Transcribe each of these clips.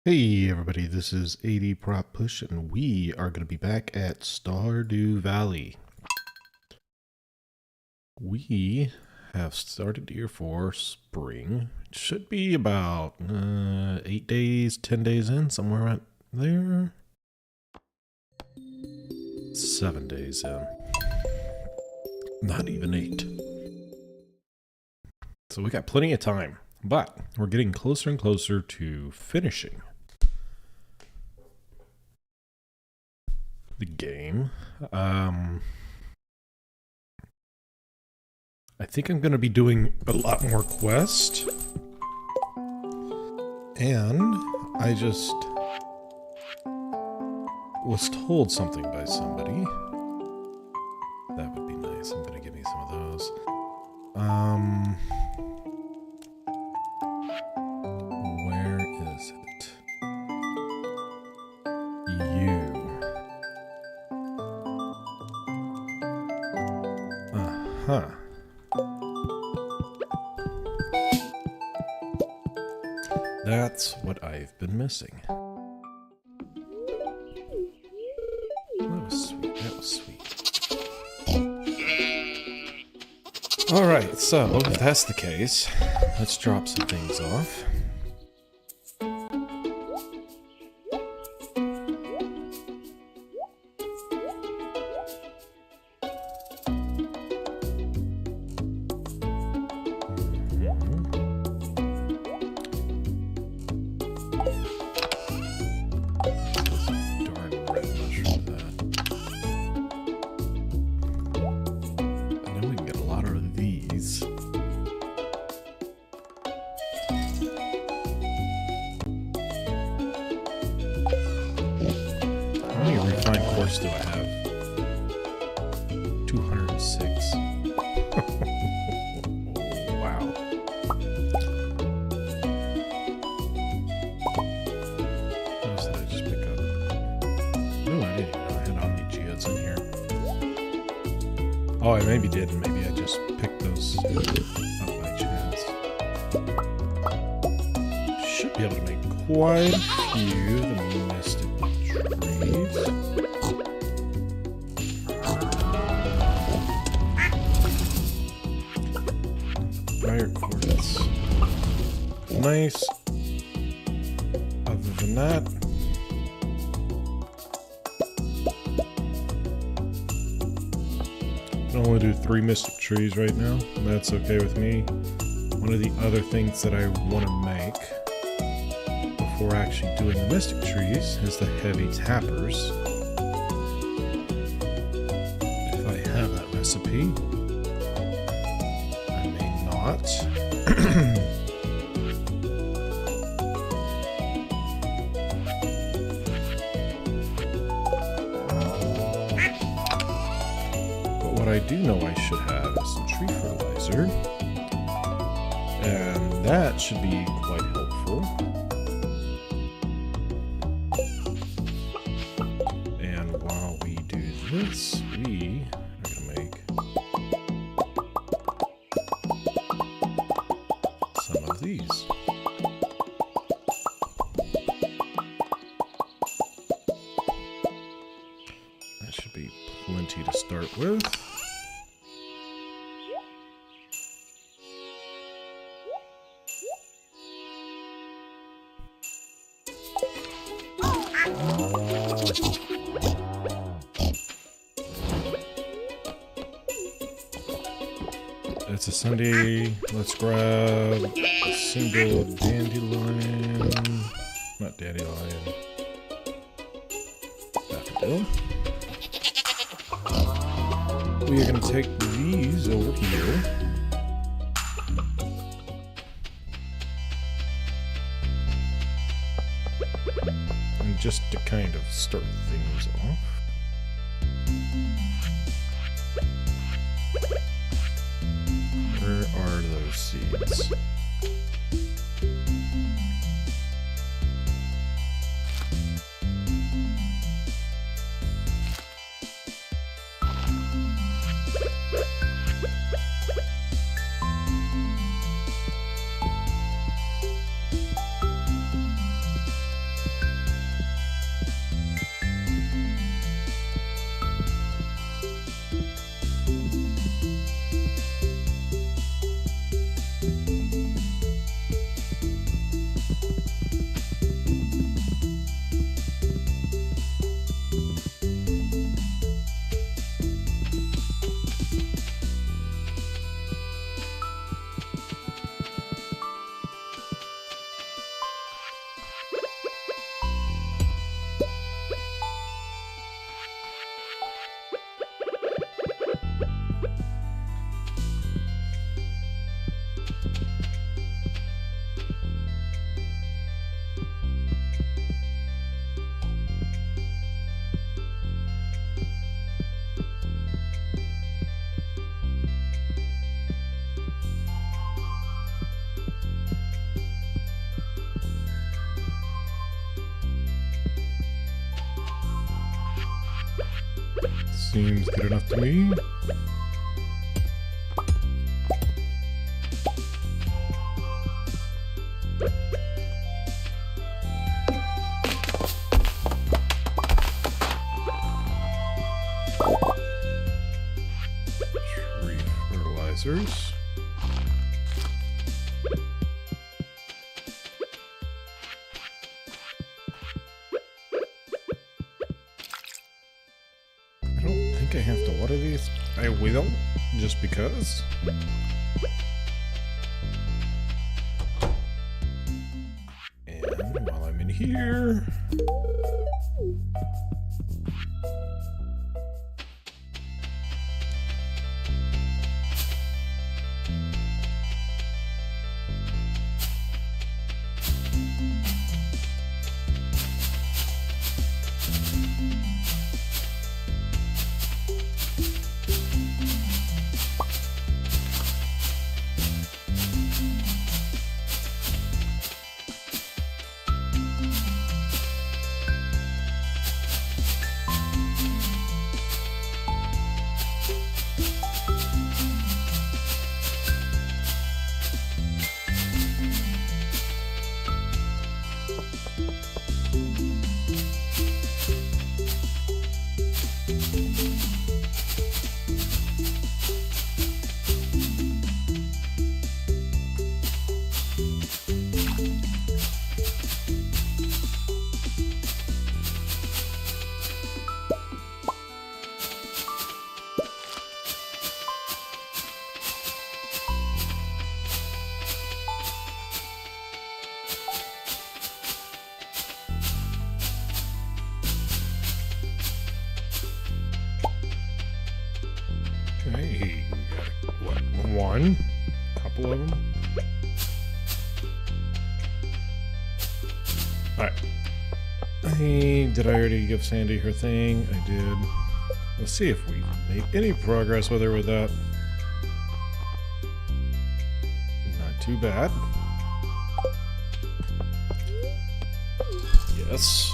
Hey everybody, this is 80 Prop Push and we are going to be back at Stardew Valley. We have started here for spring. It should be about 8 days, 10 days in, somewhere right there. 7 days in. Not even 8. So we got plenty of time, but we're getting closer and closer to finishing the game. I think I'm going to be doing a lot more quests. And I just was told something by somebody. That would be nice. I'm going to give me some of those. Where is it? Huh. That's what I've been missing. That was sweet. That was sweet. Alright, so if that's the case, let's drop some things off. Do I have 206? Wow. What else did I just pick up? No, I didn't even know I had Omni Geodes in here. Oh, I maybe did, and maybe I just picked those up by chance. Should be able to make quite a few of the mystic trees. Fire quartz. Nice. Other than that, I can only do 3 mystic trees right now, and that's okay with me. One of the other things that I want to make before actually doing the mystic trees is the heavy tappers. If I have that recipe. But what I do know I should have is some tree fertilizer, and that should be quite helpful. And while we do this, we are going to make these. That should be plenty to start with. It's a Sunday. Let's grab a single dandelion. Not dandelion. Daffodil. We are going to take these over here. And just to kind of start things off. Where are those seeds? seems good enough to me. Tree fertilizers. I have to water these. I will, just because. And while I'm in here... Okay, we got, what, one? Couple of them? Alright. Did I already give Sandy her thing? I did. Let's see if we made any progress with her with that. Not too bad. Yes.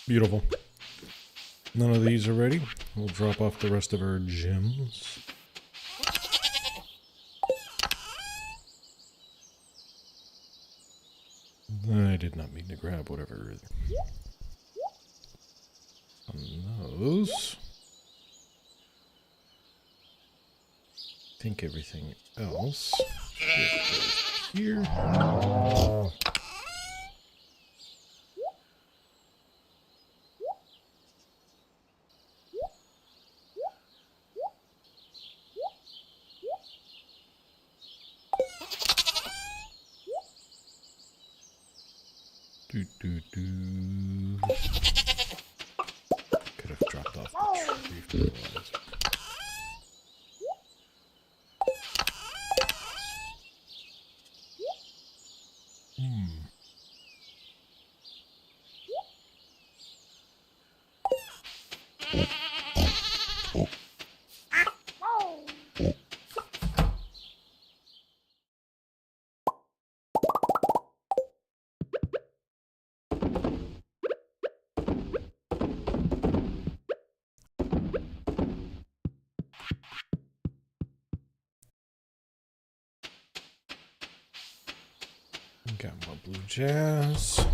Beautiful. None of these are ready. We'll drop off the rest of our gems. I did not mean to grab whatever on those. I think everything else goes here. Could have dropped off the tree fertilizer. Got more blue jazz.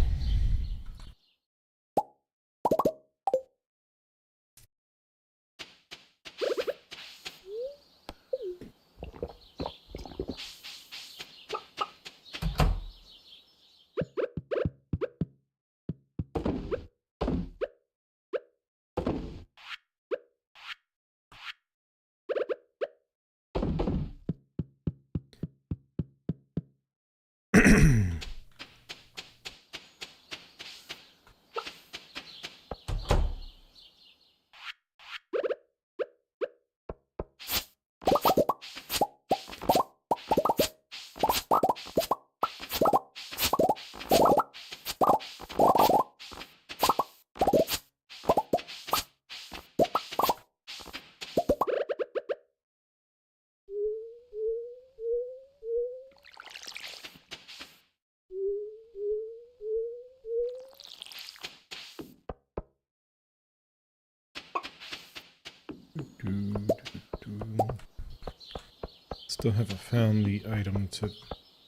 Still haven't found the item to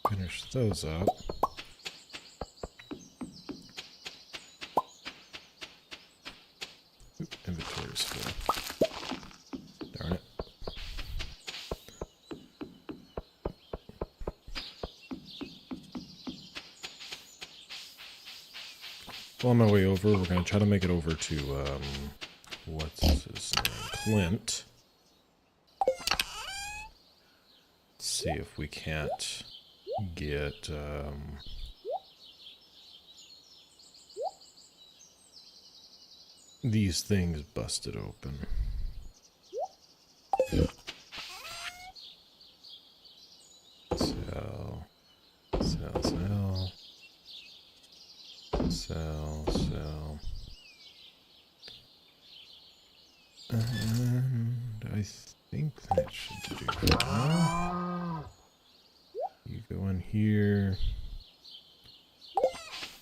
finish those up. Oop, inventory's full. Darn it. Well, on my way over, we're going to try to make it over to, what's his name? Clint. See if we can't get, these things busted open. Sell. And I think that should do that. You go in here.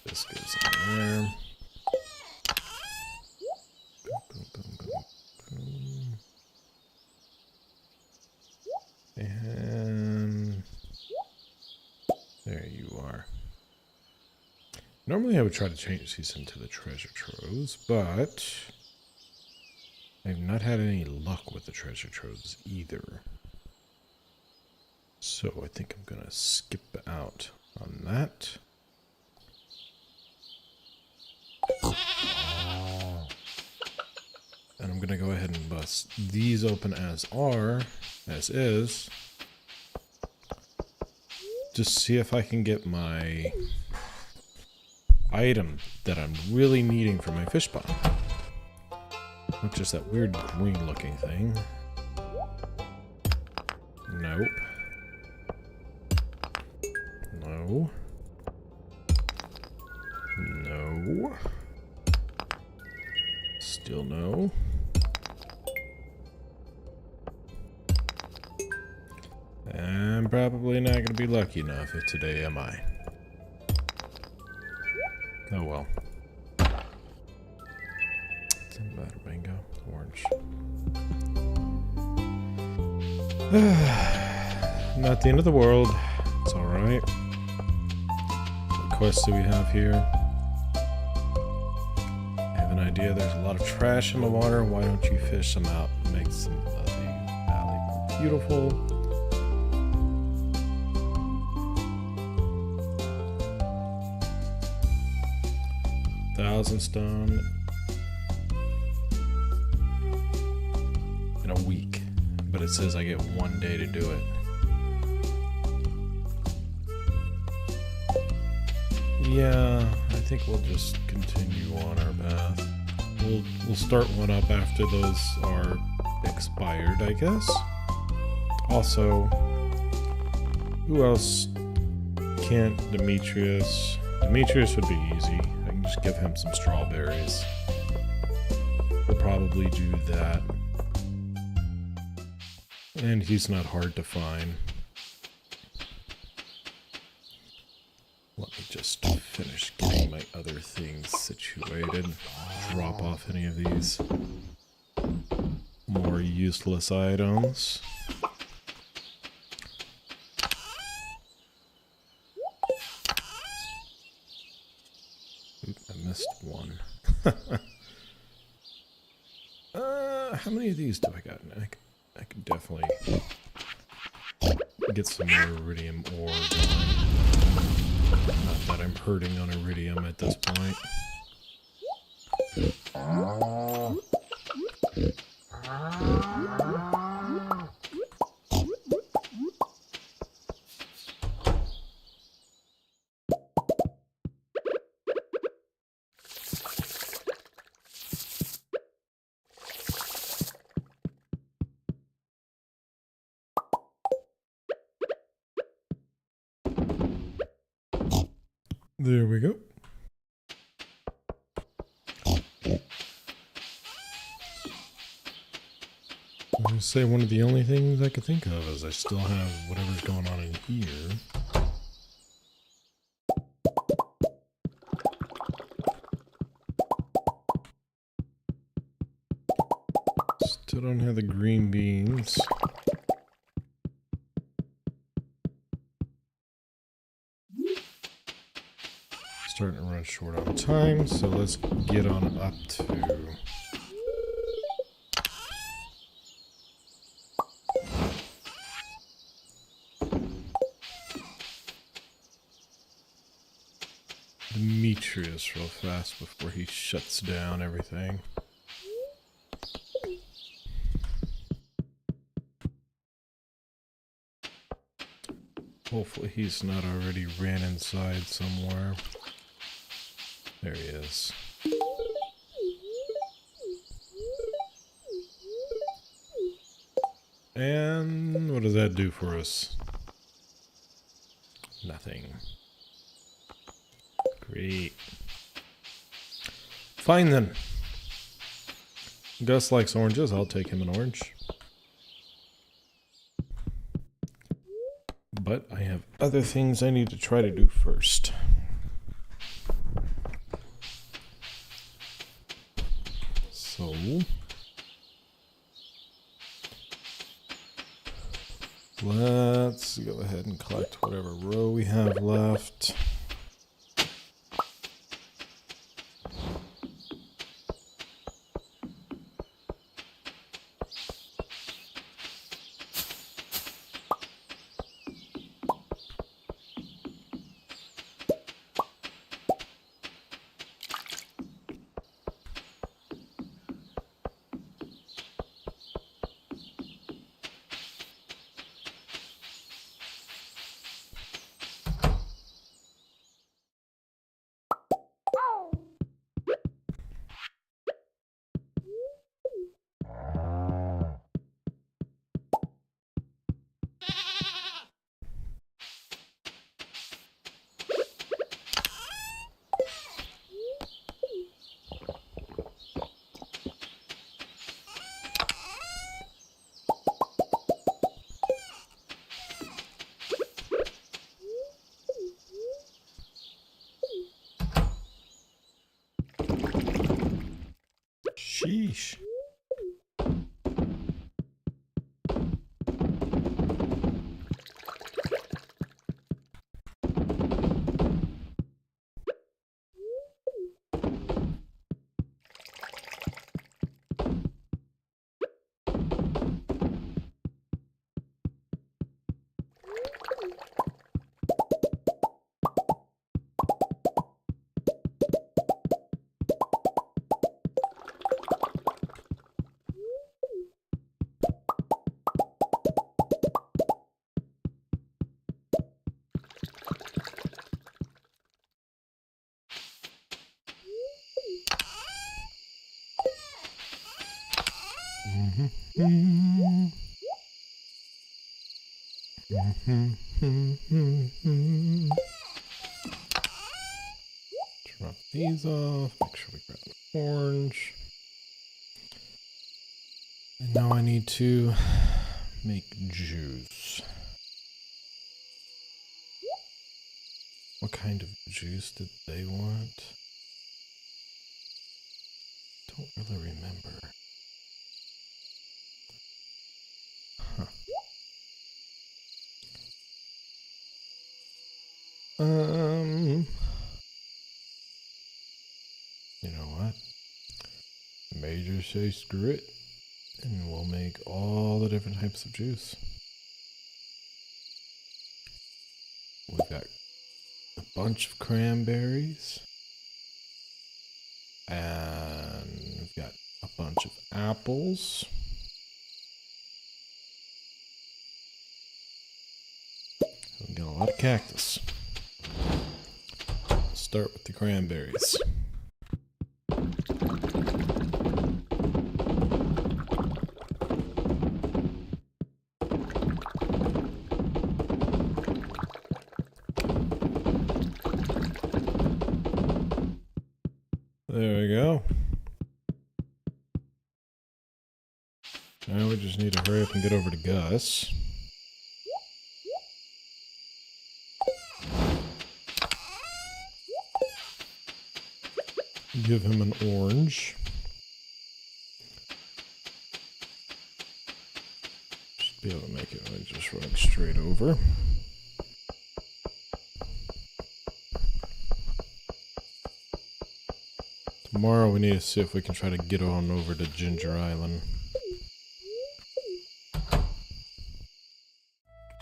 This goes in there. Boom. And there you are. Normally I would try to change these into the treasure troves, but I've not had any luck with the treasure troves either. So I think I'm gonna skip out on that. And I'm gonna go ahead and bust these open as is. Just see if I can get my item that I'm really needing for my fish pond. Not just that weird green looking thing. Nope. No. No. Still no. I'm probably not going to be lucky enough today, am I? Oh well. Doesn't matter, mango. Orange. Not the end of the world. It's alright. What quests do we have here? I have an idea. There's a lot of trash in the water. Why don't you fish them out and make some of the valley more beautiful? Thousand stone in a week, but it says I get 1 day to do it. Yeah, I think we'll just continue on our path. We'll start one up after those are expired, I guess. Also, who else can't Demetrius? Demetrius would be easy. I can just give him some strawberries. We'll probably do that. And he's not hard to find. Let me just finish getting my other things situated. Drop off any of these more useless items. Oop, I missed one. How many of these do I got? I could definitely get some more iridium ore going. Not that I'm hurting on iridium at this point. There we go. I'm going to say one of the only things I could think of is I still have whatever's going on in here. Still don't have the green beans. Starting to run short on time, so let's get on up to Demetrius real fast before he shuts down everything. Hopefully he's not already ran inside somewhere. There he is. And what does that do for us? Nothing. Great. Fine then. Gus likes oranges. I'll take him an orange. But I have other things I need to try to do first. So let's go ahead and collect whatever row we have left. Sheesh. Drop these off. Make sure we grab an orange. And now I need to make juice. What kind of juice did they want? Don't really remember. Huh. You know what? Major say screw it, and we'll make all the different types of juice. We've got a bunch of cranberries, and we've got a bunch of apples. We've got a lot of cactus. Let's start with the cranberries. There we go. Now we just need to hurry up and get over to Gus. Give him an orange. Be able to make it by just running straight over. Tomorrow we need to see if we can try to get on over to Ginger Island.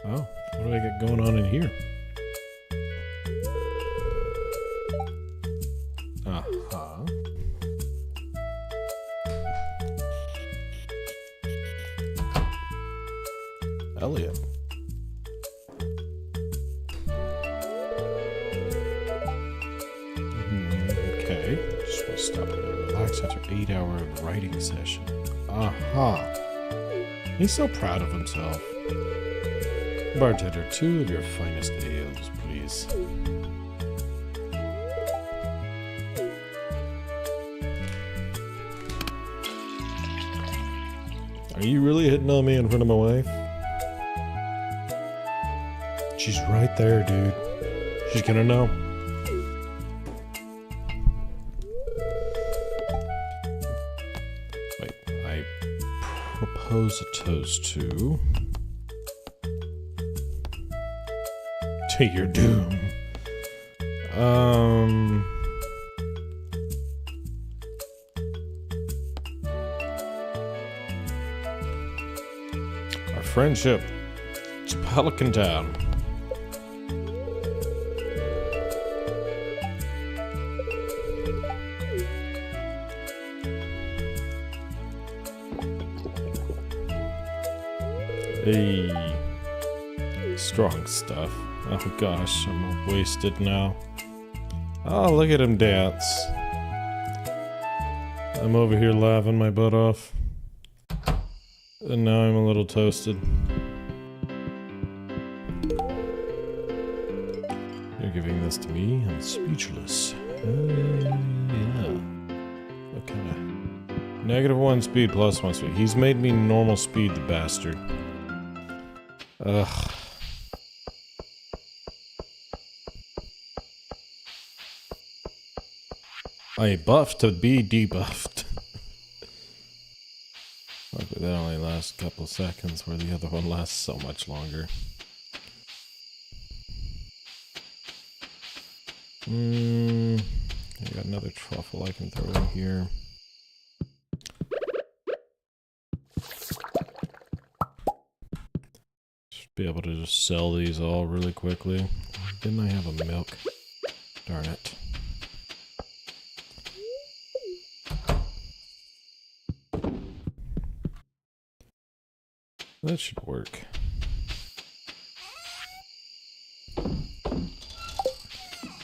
Oh, what do I get going on in here? Uh-huh. Elliot. Okay. Just want to stop and relax after 8-hour writing session. Aha. He's so proud of himself. Bartender, 2 of your finest ales, please. Are you really hitting on me in front of my wife? She's right there, dude. She's gonna know. Wait, I propose a toast to your doom. Our friendship. It's Pelican Town. Hey. Strong stuff. Oh gosh, I'm wasted now. Oh, look at him dance. I'm over here laughing my butt off. And now I'm a little toasted. You're giving this to me? I'm speechless. Yeah. What kind of... -1 speed, +1 speed. He's made me normal speed, the bastard. Ugh. I buffed to be debuffed. Luckily that only lasts a couple seconds, where the other one lasts so much longer. I got another truffle I can throw in here. Should be able to just sell these all really quickly. Didn't I have a milk? Darn it. That should work.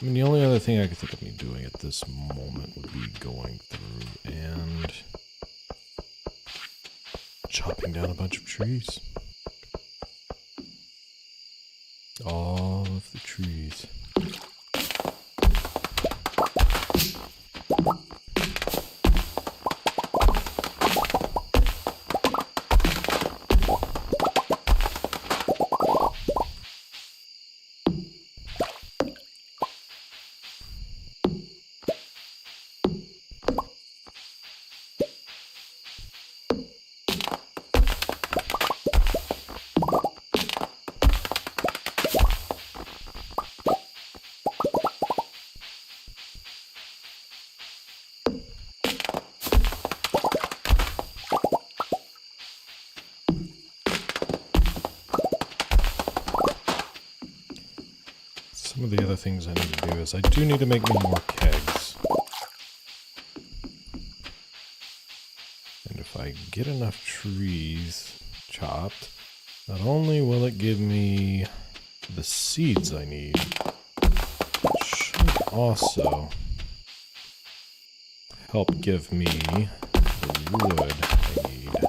I mean, the only other thing I could think of me doing at this moment would be going through and chopping down a bunch of trees. All of the trees. Some of the other things I need to do is I do need to make me more kegs. And if I get enough trees chopped, not only will it give me the seeds I need, it should also help give me the wood I need. I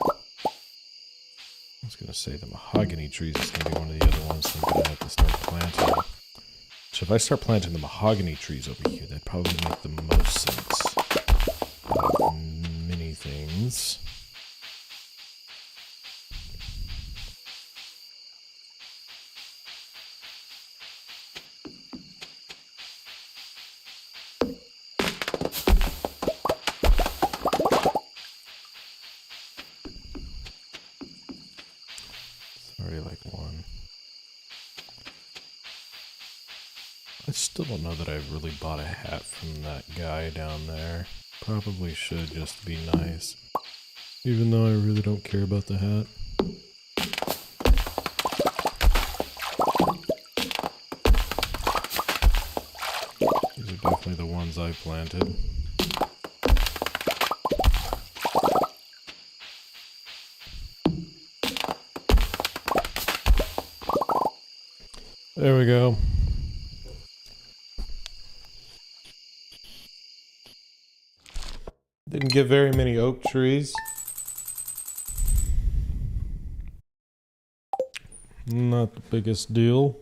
was going to say the mahogany trees is going to be one of the other ones I'm going to have to start planting. So if I start planting the mahogany trees over here, that'd probably make the most sense of many things. still don't know that I really bought a hat from that guy down there. Probably should, just to be nice. Even though I really don't care about the hat. These are definitely the ones I planted. There we go. Didn't get very many oak trees. Not the biggest deal.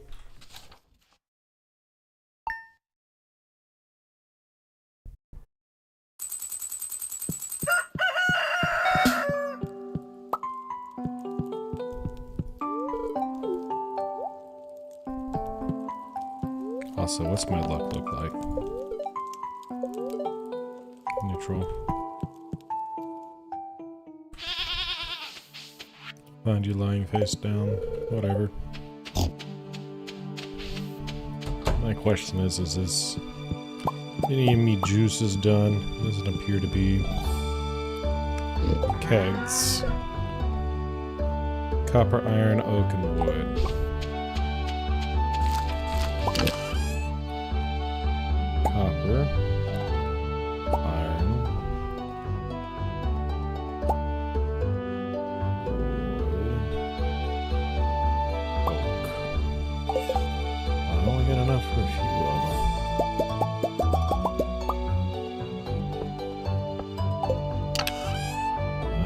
Also, what's my luck look like? Neutral. Find you lying face down. Whatever. My question is this any of me juices done? Doesn't appear to be. Kegs. Copper, iron, oak, and wood. Copper, iron, wood, oak. I only got enough for a few of them.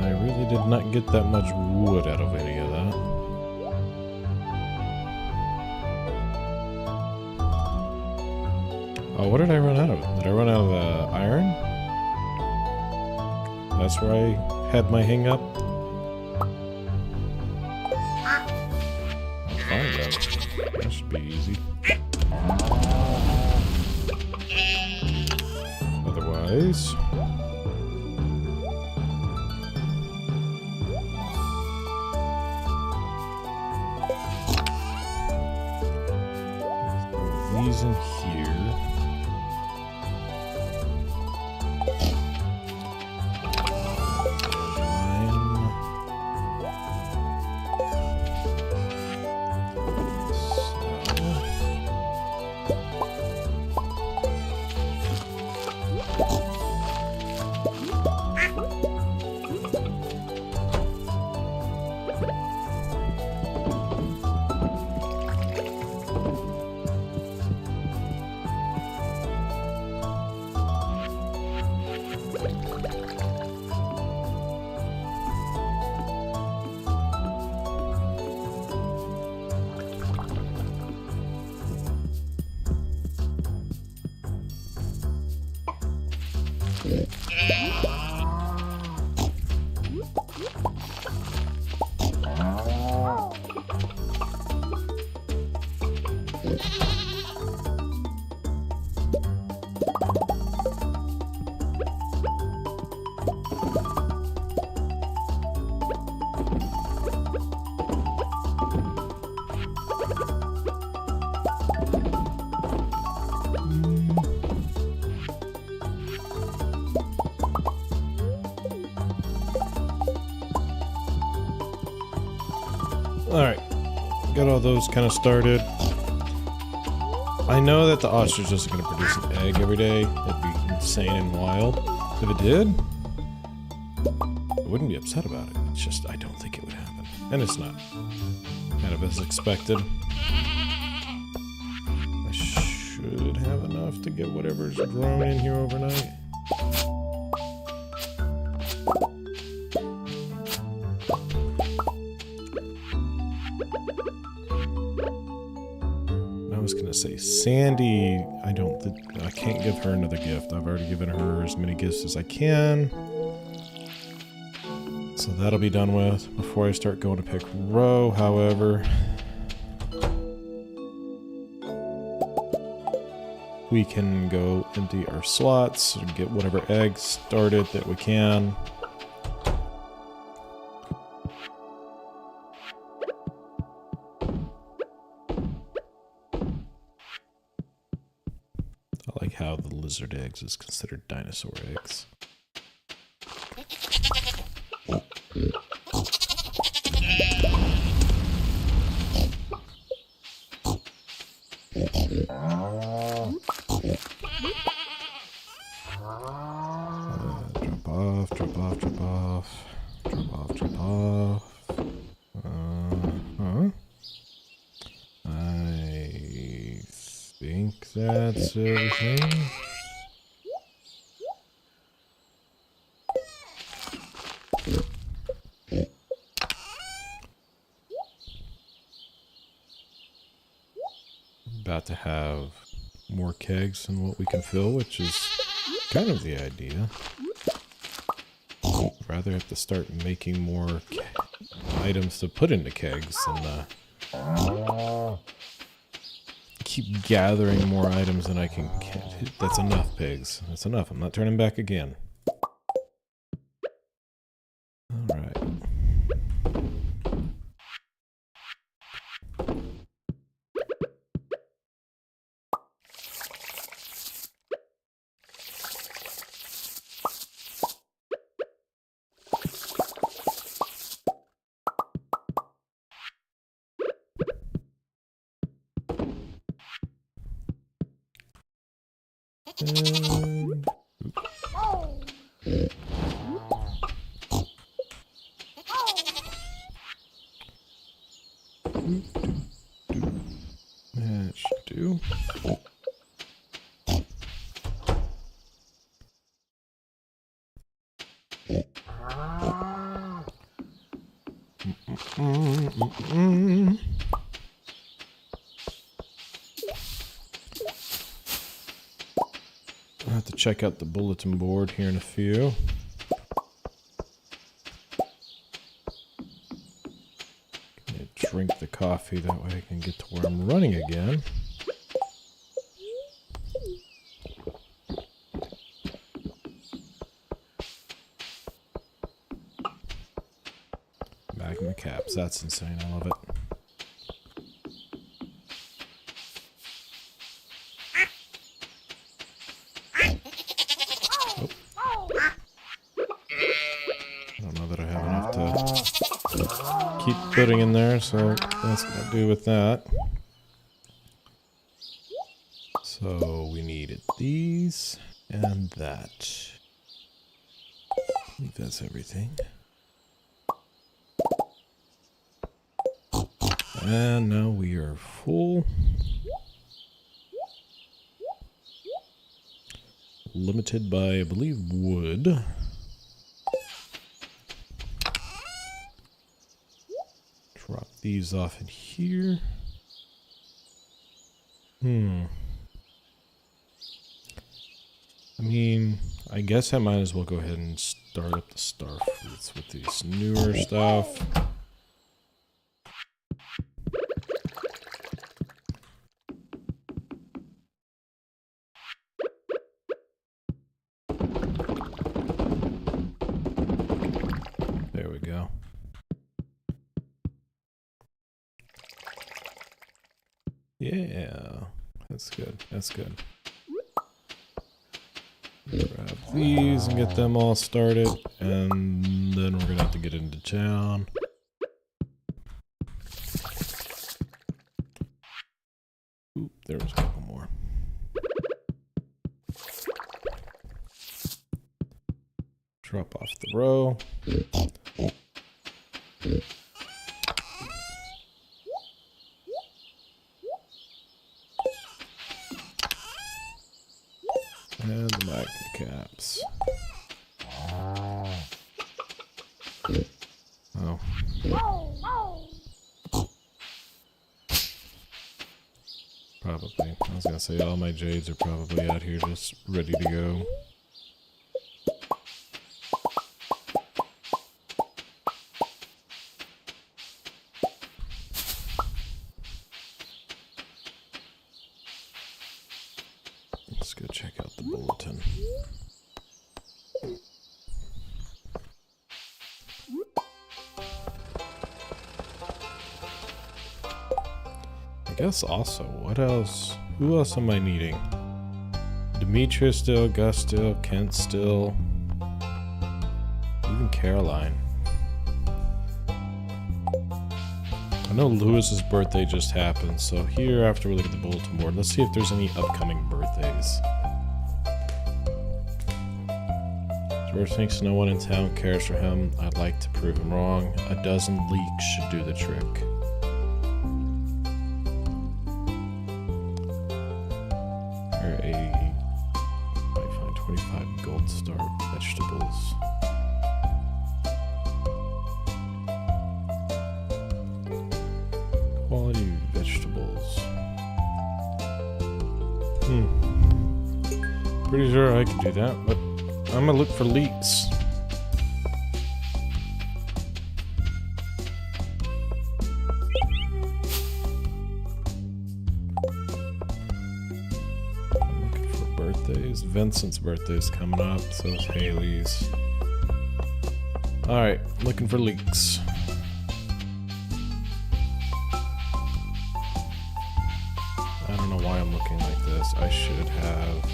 I really did not get that much wood out of any of that. Oh, what did I run out of? Did I run out of the iron? That's where I had my hang up. I'll find out. That should be easy. Otherwise... these in here. Alright, got all those kind of started. I know that the ostrich isn't going to produce an egg every day. That'd be insane and wild. If it did, I wouldn't be upset about it. It's just, I don't think it would happen. And it's not. Kind of as expected. I should have enough to get whatever's grown in here overnight. I was gonna say Sandy, I can't give her another gift. I've already given her as many gifts as I can. So that'll be done with before I start going to pick row, however. We can go empty our slots and get whatever eggs started that we can. lizard eggs is considered dinosaur eggs. Drop off, drop off, drop off. Drop off, drop off. I think that's everything. About to have more kegs than what we can fill, which is kind of the idea. Rather have to start making more items to put into kegs than keep gathering more items than I can get. That's enough, pigs. That's enough. I'm not turning back again. Alright. That should do. I'll have to check out the bulletin board here in a few. Drink the coffee, that way I can get to where I'm running again. Magma caps, that's insane, I love it. I don't know that I have enough to keep putting in there, so that's gonna do with that. So we needed these and that. I think that's everything. And now we are full. Limited by, I believe, wood. Drop these off in here. I mean, I guess I might as well go ahead and start up the star fruits with these newer stuff. There we go. Yeah, that's good. That's good. Grab these and get them all started, and then we're gonna have to get into town. Oop, there was a couple more. Drop off the row. And the magma caps. Oh. Probably. I was gonna say all my jades are probably out here just ready to go. Let's go check out the bulletin. I guess also, what else? Who else am I needing? Demetria still, Gus still, Kent still, even Caroline. I know Lewis's birthday just happened, so here after we look at the bulletin board, let's see if there's any upcoming birthdays. George thinks no one in town cares for him. I'd like to prove him wrong. A dozen leeks should do the trick. Might find 25 gold star vegetables. Quality vegetables. Pretty sure I could do that, but I'm gonna look for leeks. I'm looking for birthdays. Vincent's birthday is coming up, so is Haley's. Alright, looking for leeks. I don't know why I'm looking like this. I should have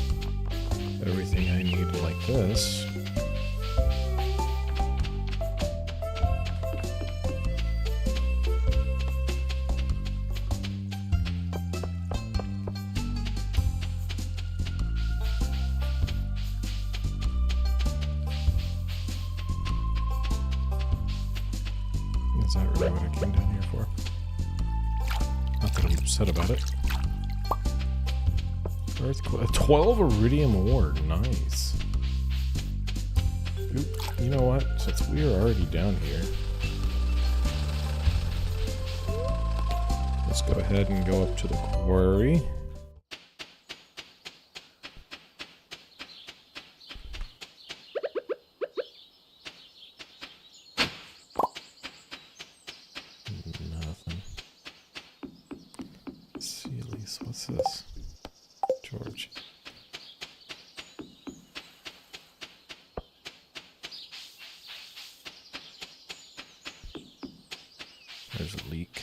everything I need like this. Is that really what I came down here for? Not that I'm upset about it. Earthquake, 12 iridium ore, nice. Oop, you know what? Since we are already down here, let's go ahead and go up to the quarry. Nothing. Let's see at least. What's this? George. There's a leak.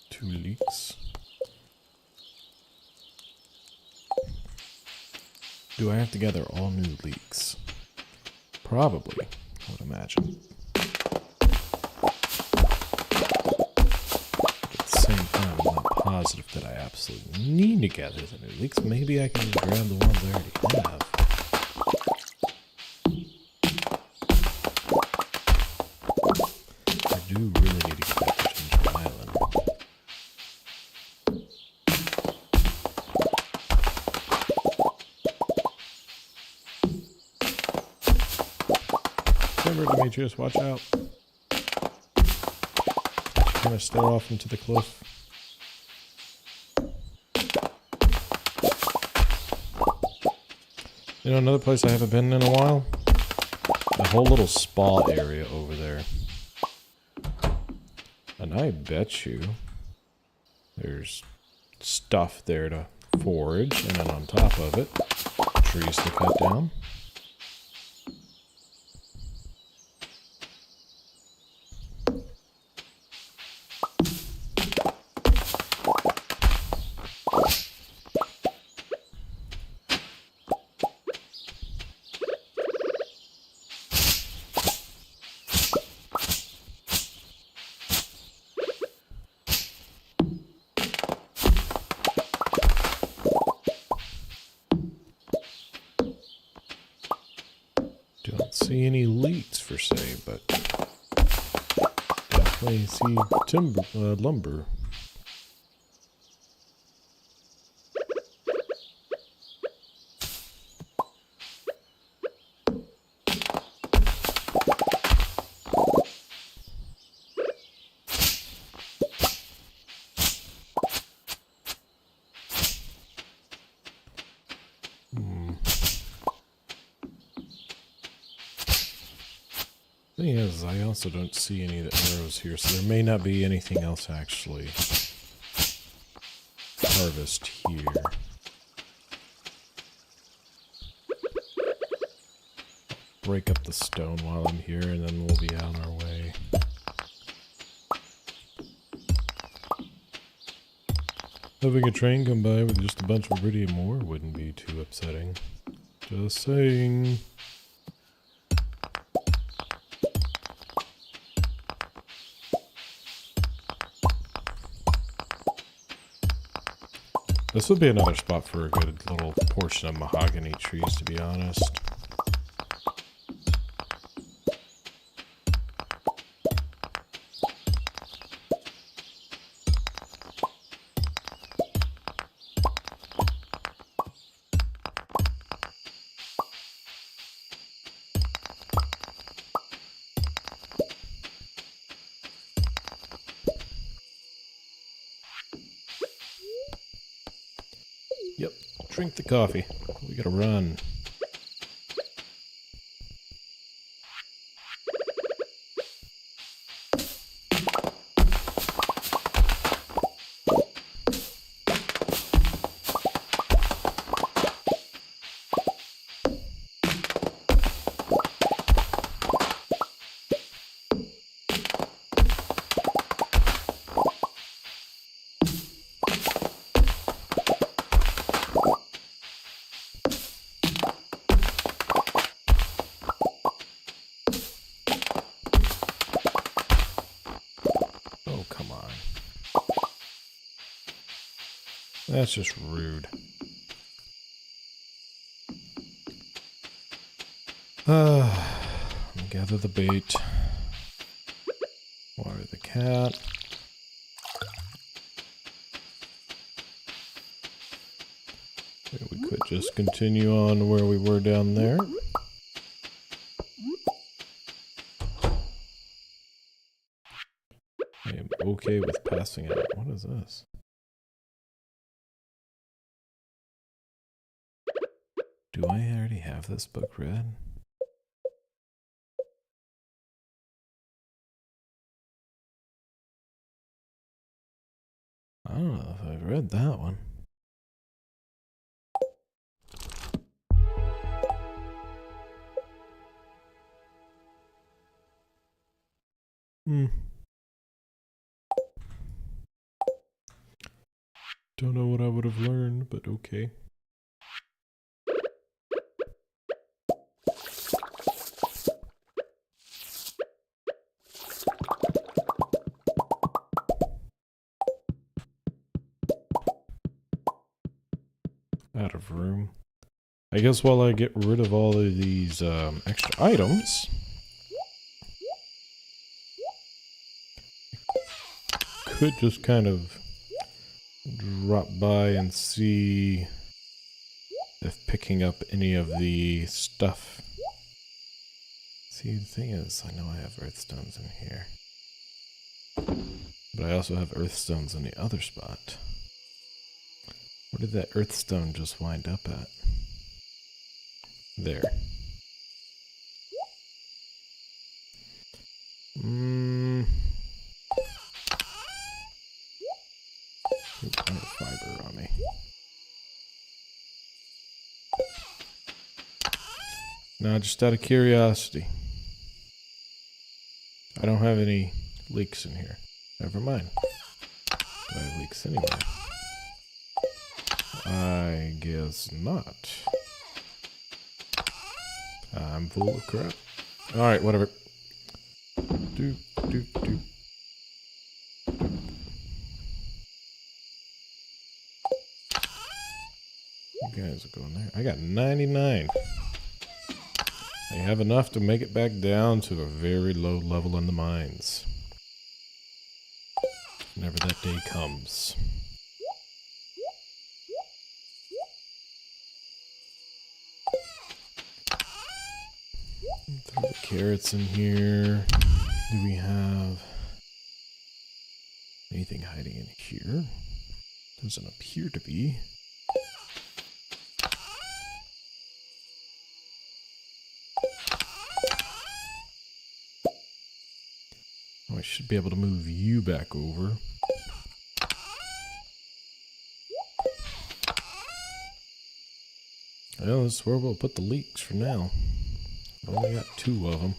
Two leaks. Do I have to gather all new leaks? Probably. I would imagine. At the same time, I'm not positive that I absolutely need to gather the new leeks. Maybe I can just grab the ones I already have. I do really need to get back to Ginger Island. Remember, Demetrius, watch out. Kind of stare off into the cliff. You know, another place I haven't been in a while? A whole little spa area over there. And I bet you there's stuff there to forage, and then on top of it, trees to cut down. Don't see any leaks per se, but definitely see timber, lumber. Thing is, I also don't see any of the arrows here, so there may not be anything else to actually harvest here. Break up the stone while I'm here, and then we'll be on our way. Having a train come by with just a bunch of iridium ore wouldn't be too upsetting. Just saying. This would be another spot for a good little portion of mahogany trees, to be honest. Yep, drink the coffee. We gotta run. That's just rude. Gather the bait. Water the cat. We could just continue on where we were down there. I am okay with passing out. What is this? Do I already have this book read? I don't know if I've read that one. Don't know what I would have learned, but okay. Out of room. I guess while I get rid of all of these extra items, could just kind of drop by and see if picking up any of the stuff. See, the thing is, I know I have earthstones in here, but I also have earthstones in the other spot. Where did that earthstone just wind up at? There. Ooh, I have fiber on me. Now, just out of curiosity. I don't have any leaks in here. Never mind. Do I have leaks anyway? I guess not. I'm full of crap. Alright, whatever. You guys are going there. I got 99. I have enough to make it back down to a very low level in the mines. Whenever that day comes. Throw the carrots in here. Do we have anything hiding in here? Doesn't appear to be. Oh, I should be able to move you back over. Well, this is where we'll put the leeks for now. I've only got 2 of them.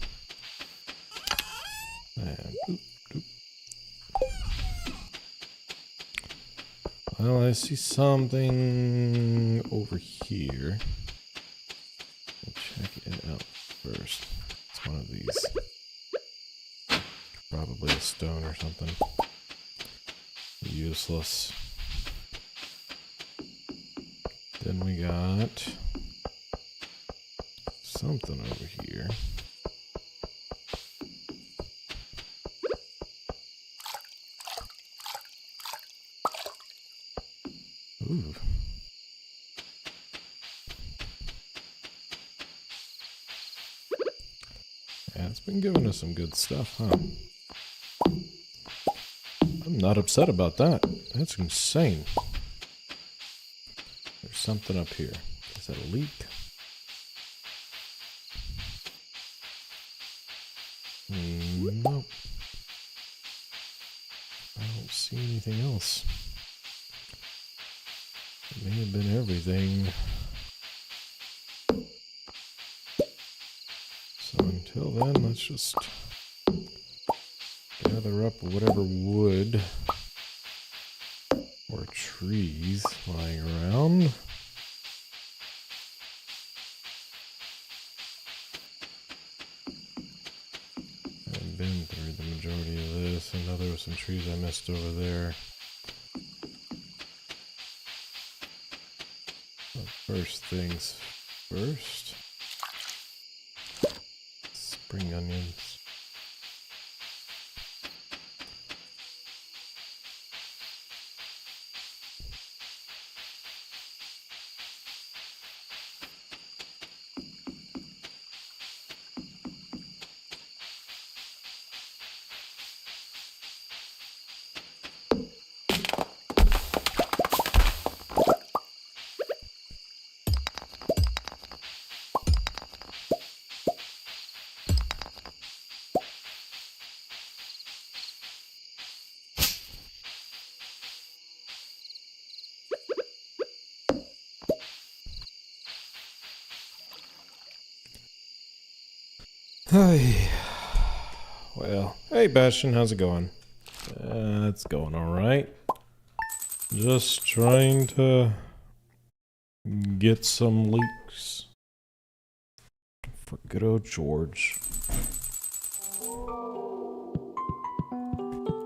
And Well, I see something over here. We'll check it out first. It's one of these. Probably a stone or something. Useless. Then we got something over here. Ooh. Yeah, it's been giving us some good stuff, huh? I'm not upset about that. That's insane. There's something up here. Is that a leak? Nope. I don't see anything else. It may have been everything. So until then, let's just gather up whatever wood or trees lying around. I've been through the majority of this. I know there were some trees I missed over there. But first things first. Spring onions. Hey. Well, hey Bastion, how's it going? It's going alright. Just trying to get some leaks for good old George.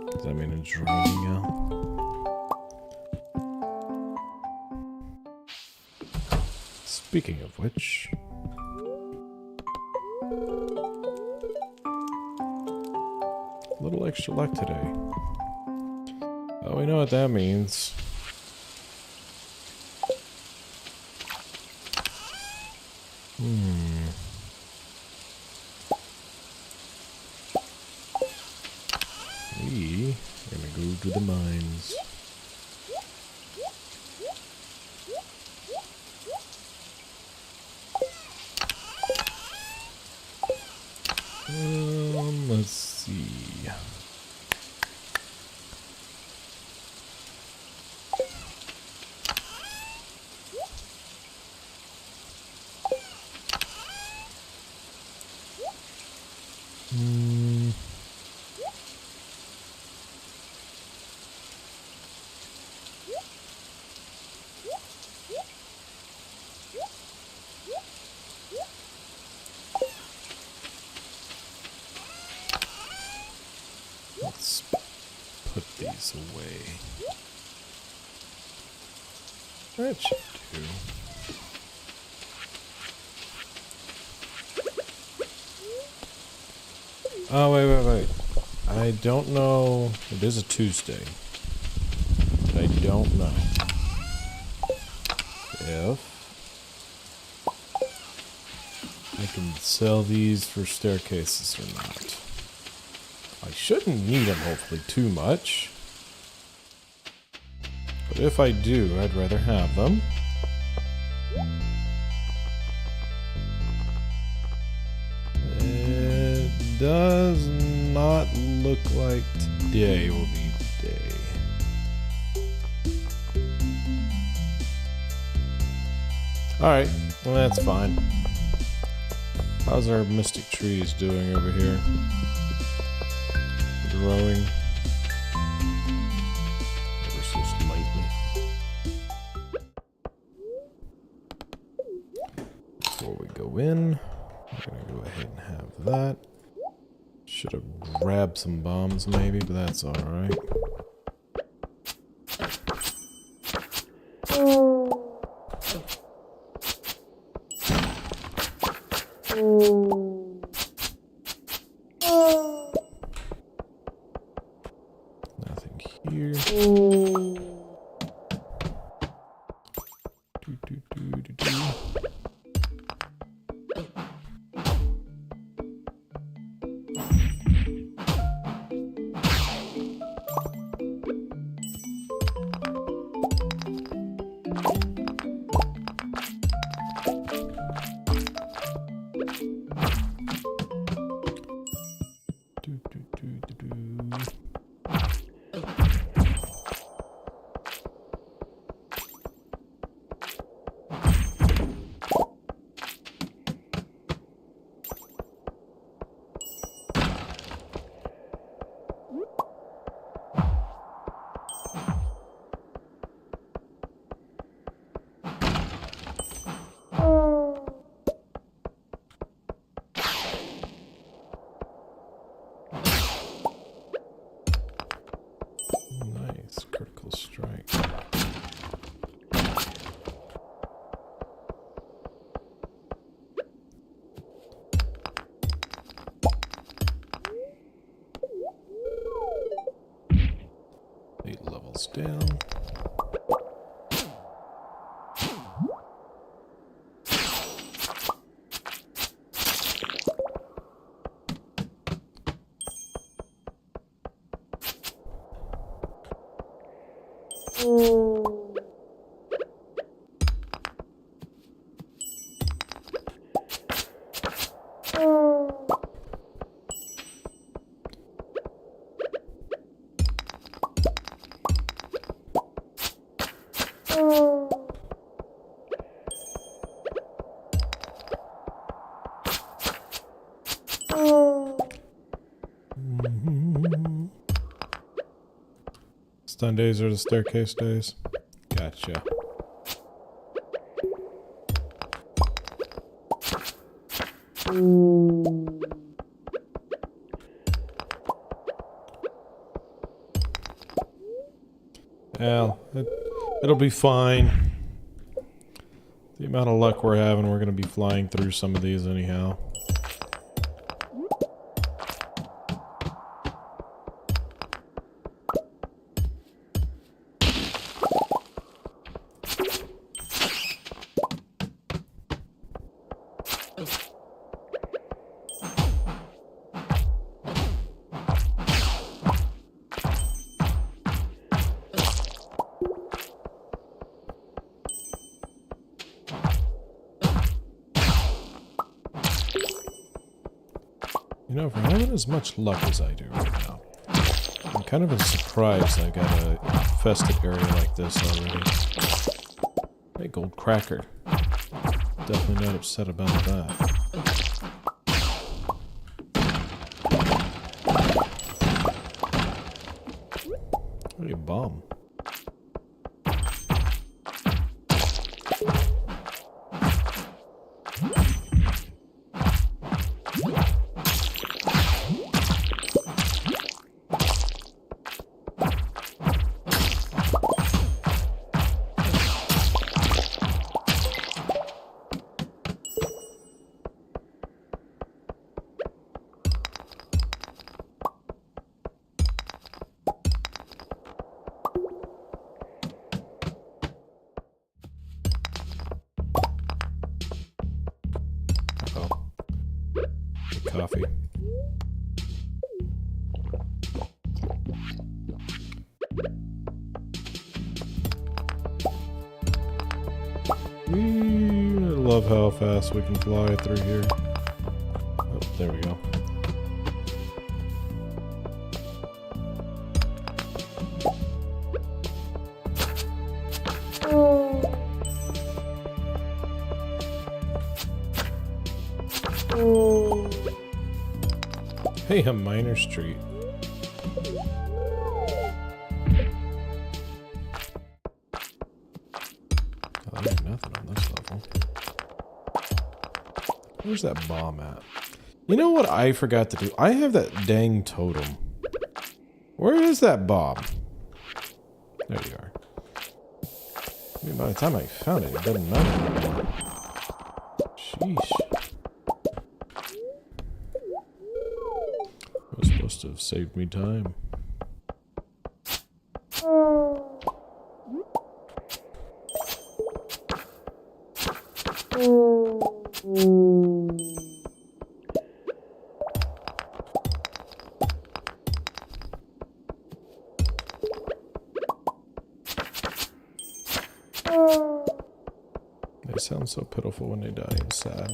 Does that mean it's raining out? Speaking of which... a little extra luck today. Oh, we know what that means. We are gonna go to the mines. Let's see. Let's put these away. That should do. Oh, wait. I don't know. It is a Tuesday. But I don't know if I can sell these for staircases or not. I shouldn't need them, hopefully, too much. But if I do, I'd rather have them. It does not look like today will be the day. Alright, well, that's fine. How's our mystic trees doing over here? Growing ever so slightly. go in. We're gonna go ahead and have that. Should have grabbed some bombs maybe, but that's alright. Nothing here. Nice critical strike. Eight levels down. Stun days are the staircase days. Gotcha. Well, it'll be fine. The amount of luck we're having, we're going to be flying through some of these anyhow. You know, if we're having as much luck as I do right now, I'm kind of surprised I got a infested area like this already. Hey, gold cracker. Definitely not upset about that. Hey, bomb. Coffee. I love how fast we can fly through here. Oh, there we go. Hey, a miner's treat. Oh, there's nothing on this level. Where's that bomb at? You know what I forgot to do? I have that dang totem. Where is that bomb? There you are. I mean, by the time I found it, it doesn't matter anymore. Sheesh. That was supposed to have saved me time. They sound so pitiful when they die. It's sad.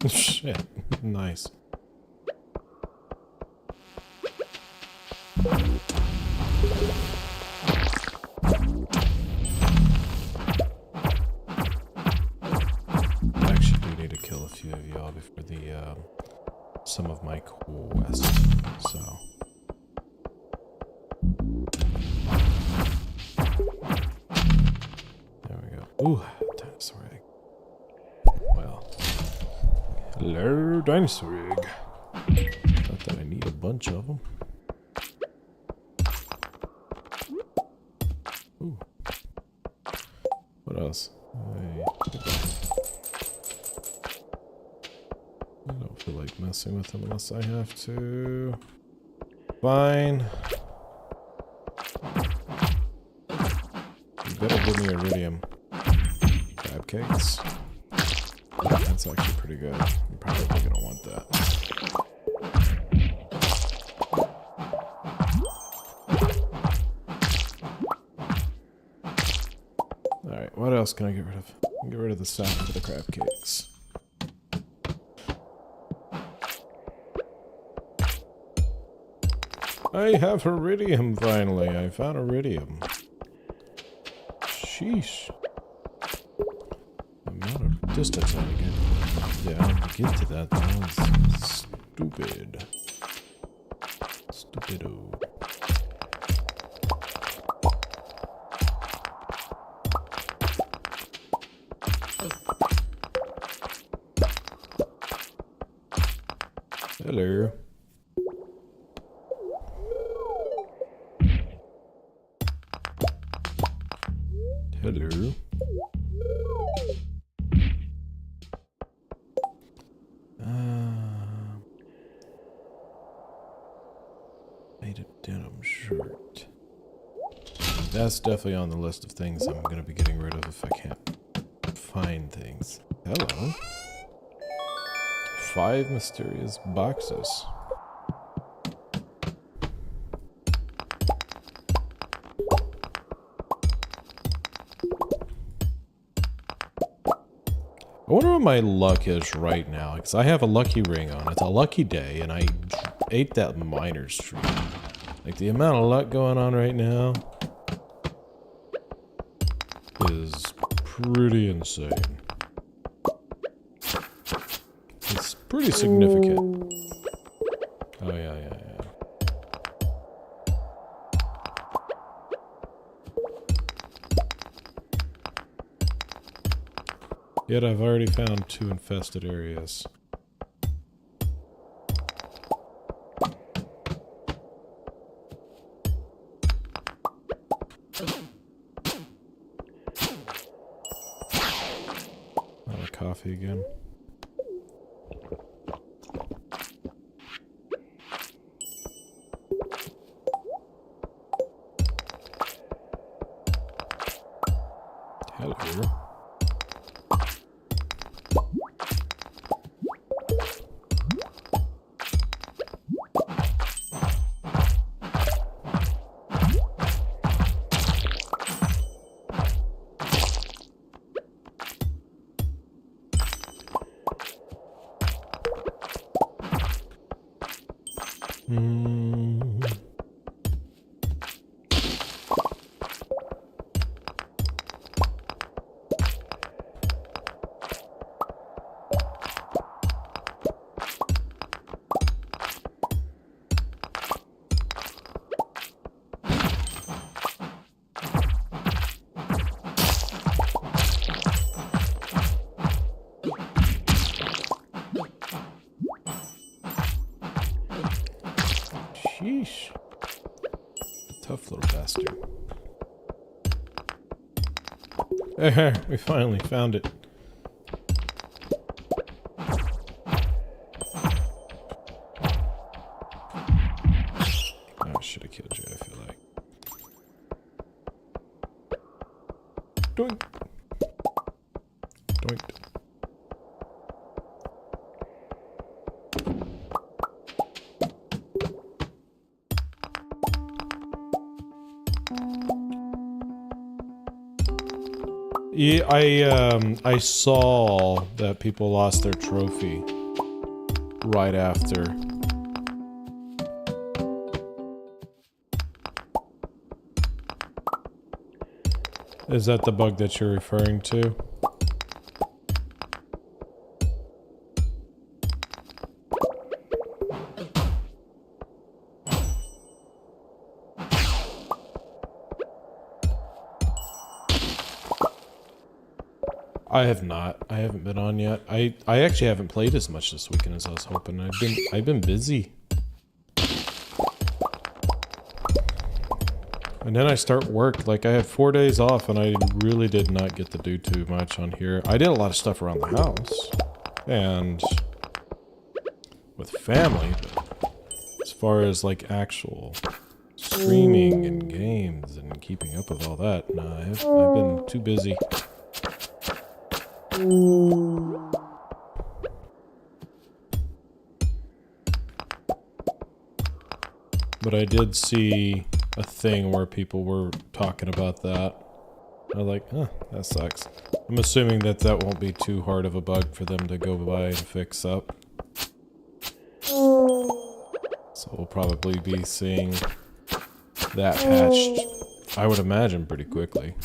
Shit, nice. I actually do need to kill a few of y'all before the some of my quests, so. There we go. Ooh, dinosaur egg. Well. Hello, dinosaur egg. Not that I need a bunch of them. Ooh. What else? I don't feel like messing with them unless I have to. Fine. You better give me iridium. Crab cakes. That's actually pretty good. I'm probably gonna want that. Alright, what else can I get rid of? I can get rid of the sack for the crab cakes. I have iridium finally. I found iridium. Sheesh. The amount of distance I get down to get to that was stupid. Stupido. Hello. Hello. Made a denim shirt. That's definitely on the list of things I'm going to be getting rid of if I can't find things. Hello. 5 mysterious boxes. I wonder what my luck is right now, because I have a lucky ring on. It's a lucky day, and I ate that miner's tree. Like, the amount of luck going on right now is pretty insane. It's pretty significant. Oh, yeah. Yet I've already found 2 infested areas. Another coffee again. Hello. Sheesh. Tough little bastard. We finally found it. Oh, I should have killed you, I feel like. Doink. Doink. Yeah, I saw that people lost their trophy right after. Is that the bug that you're referring to? I have not. I haven't been on yet. I actually haven't played as much this weekend as I was hoping. I've been busy. And then I start work. Like, I had 4 days off and I really did not get to do too much on here. I did a lot of stuff around the house and with family, but as far as like actual streaming and games and keeping up with all that, nah, I've been too busy. But I did see a thing where people were talking about that. I was like, huh, that sucks. I'm assuming that that won't be too hard of a bug for them to go by and fix up. So we'll probably be seeing that patched, I would imagine, pretty quickly.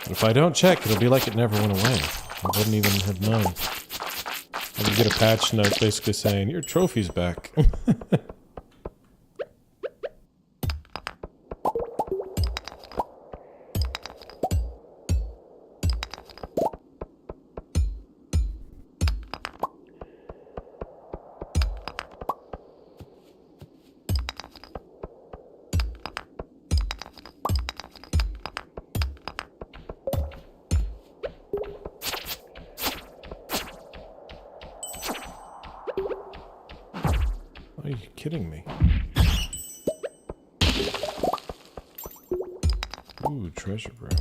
If I don't check, it'll be like it never went away. I wouldn't even have known. I would get a patch note basically saying, your trophy's back. Are you kidding me? Ooh, treasure room.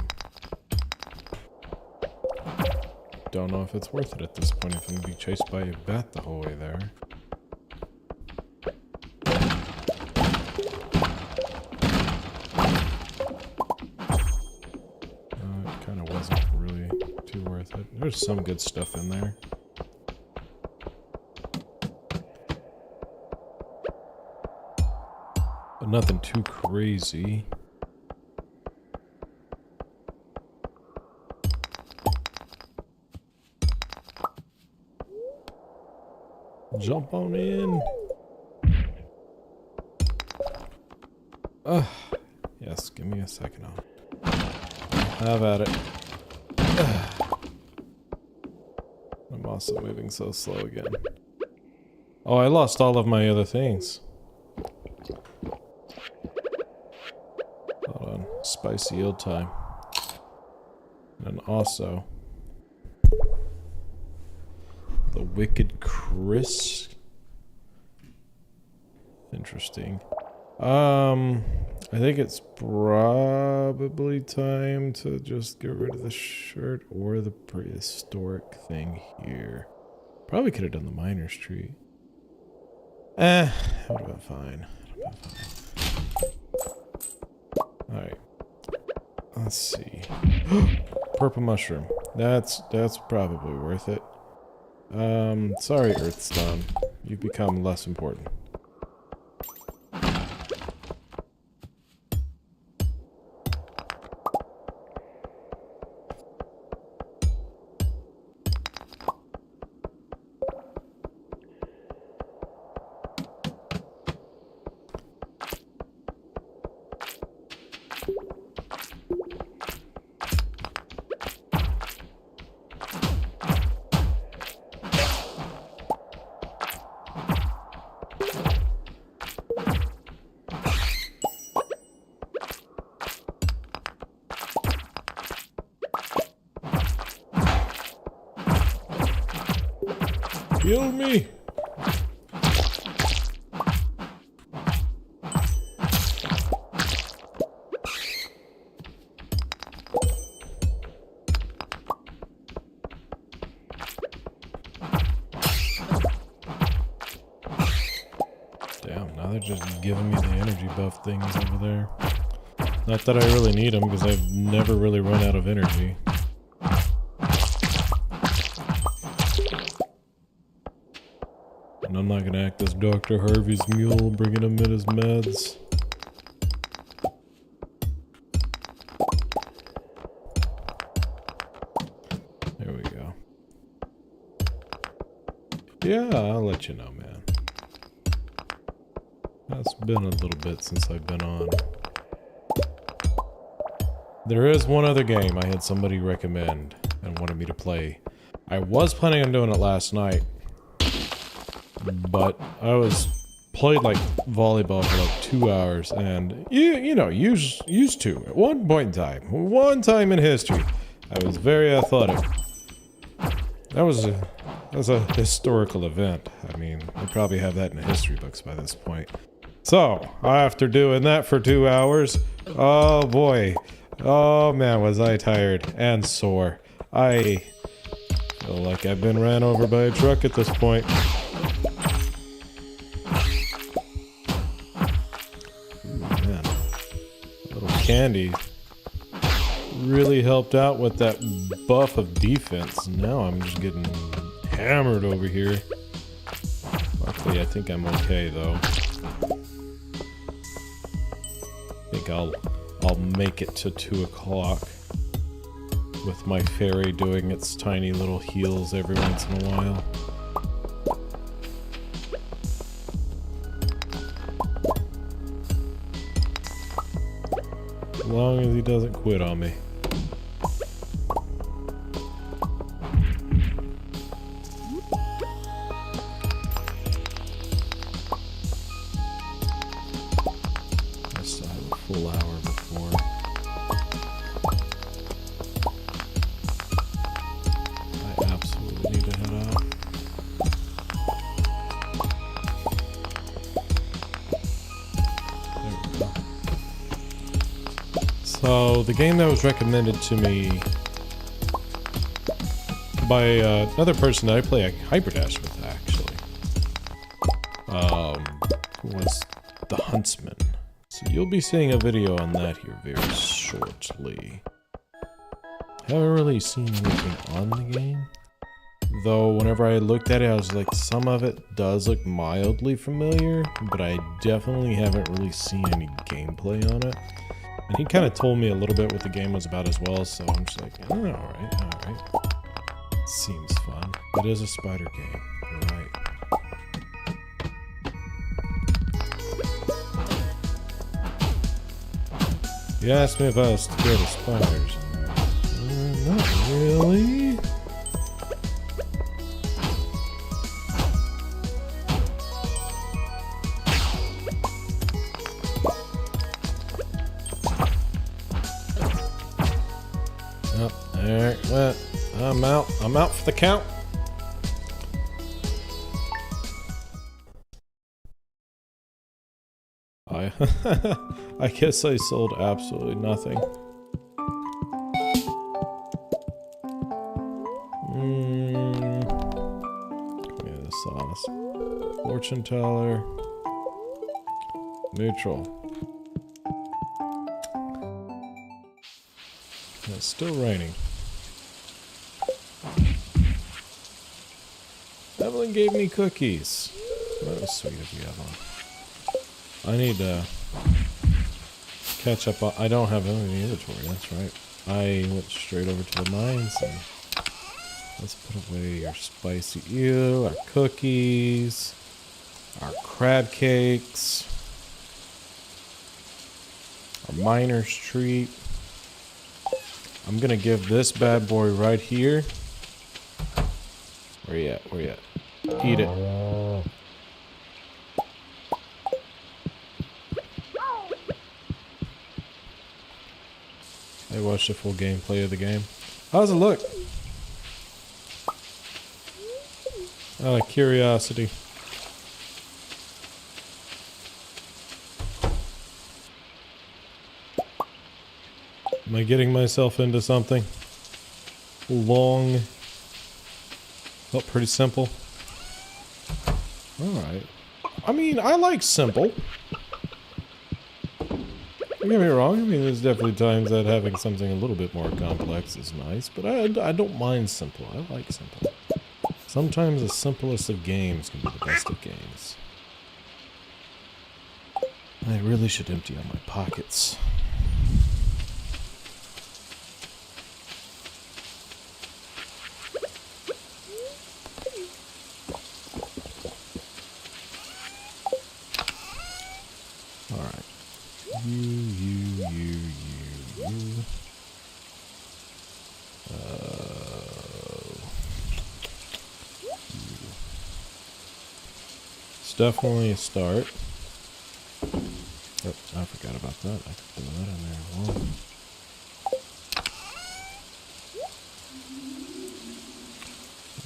Don't know if it's worth it at this point if I'm gonna be chased by a bat the whole way there. It kind of wasn't really too worth it. There's some good stuff in there. But nothing too crazy. Jump on in. Yes, give me a second. Have at it. I'm also moving so slow again. Oh, I lost all of my other things. Hold on. Spicy yield time. And also the Wicked Chris. Interesting. I think it's probably time to just get rid of the shirt or the prehistoric thing here. Probably could have done the miner's tree. That would have been fine. Alright. Let's see. Purple mushroom. That's probably worth it. Sorry, Earthstone. You've become less important. Kill me! Damn, now they're just giving me the energy buff things over there. Not that I really need them, because I've never really run out of energy. And I'm not gonna act as Dr. Harvey's mule, bringing him in his meds. There we go. Yeah, I'll let you know, man. It's been a little bit since I've been on. There is one other game I had somebody recommend and wanted me to play. I was planning on doing it last night, but I played like volleyball for like 2 hours, and you know, used to at one point in time, one time in history, I was very athletic. That was a historical event. I mean, I probably have that in the history books by this point. So, after doing that for 2 hours, oh boy, oh man, was I tired and sore. I feel like I've been ran over by a truck at this point. Man, a little candy really helped out with that buff of defense. Now I'm just getting hammered over here. Luckily, I think I'm okay though. I think I'll make it to 2 o'clock with my fairy doing its tiny little heals every once in a while. As long as he doesn't quit on me. I still have a full hour before. I absolutely need to head out. There we go. So, the game that was recommended to me by another person that I play Hyperdash with, actually, was the Huntsman. So you'll be seeing a video on that here very shortly. Haven't really seen anything on the game, though whenever I looked at it, I was like, some of it does look mildly familiar, but I definitely haven't really seen any gameplay on it. And he kind of told me a little bit what the game was about as well, so I'm just like, oh, alright. Seems fun. It is a spider game, you're right. You asked me if I was scared of spiders. Not really. Oh, there it went. I'm out. I'm out for the count. I guess I sold absolutely nothing. Yeah, the sauce. Fortune teller. Neutral. And it's still raining. Evelyn gave me cookies. That was sweet of you, Evelyn. I need to catch up on... I don't have any inventory, that's right. I went straight over to the mines and... Let's put away your spicy eel, our cookies, our crab cakes, our miner's treat. I'm gonna give this bad boy right here. Where you at? Where you at? Eat it. I watched the full gameplay of the game. How's it look? Out of curiosity. Am I getting myself into something long? Felt pretty simple. Alright. I mean, I like simple. Don't get me wrong. I mean, there's definitely times that having something a little bit more complex is nice, but I don't mind simple. I like simple. Sometimes the simplest of games can be the best of games. I really should empty out my pockets. Alright. You. Definitely a start. Oh, I forgot about that. I could throw that in there as well.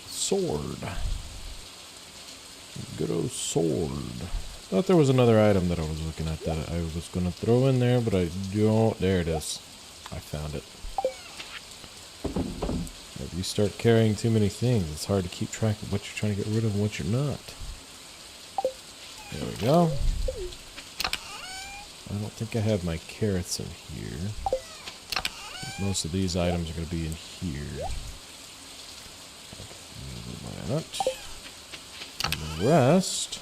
Sword. Good old sword. Thought there was another item that I was looking at that I was going to throw in there, but I don't. There it is. I found it. If you start carrying too many things, it's hard to keep track of what you're trying to get rid of and what you're not. There we go. I don't think I have my carrots in here. Most of these items are going to be in here. Why not? And the rest...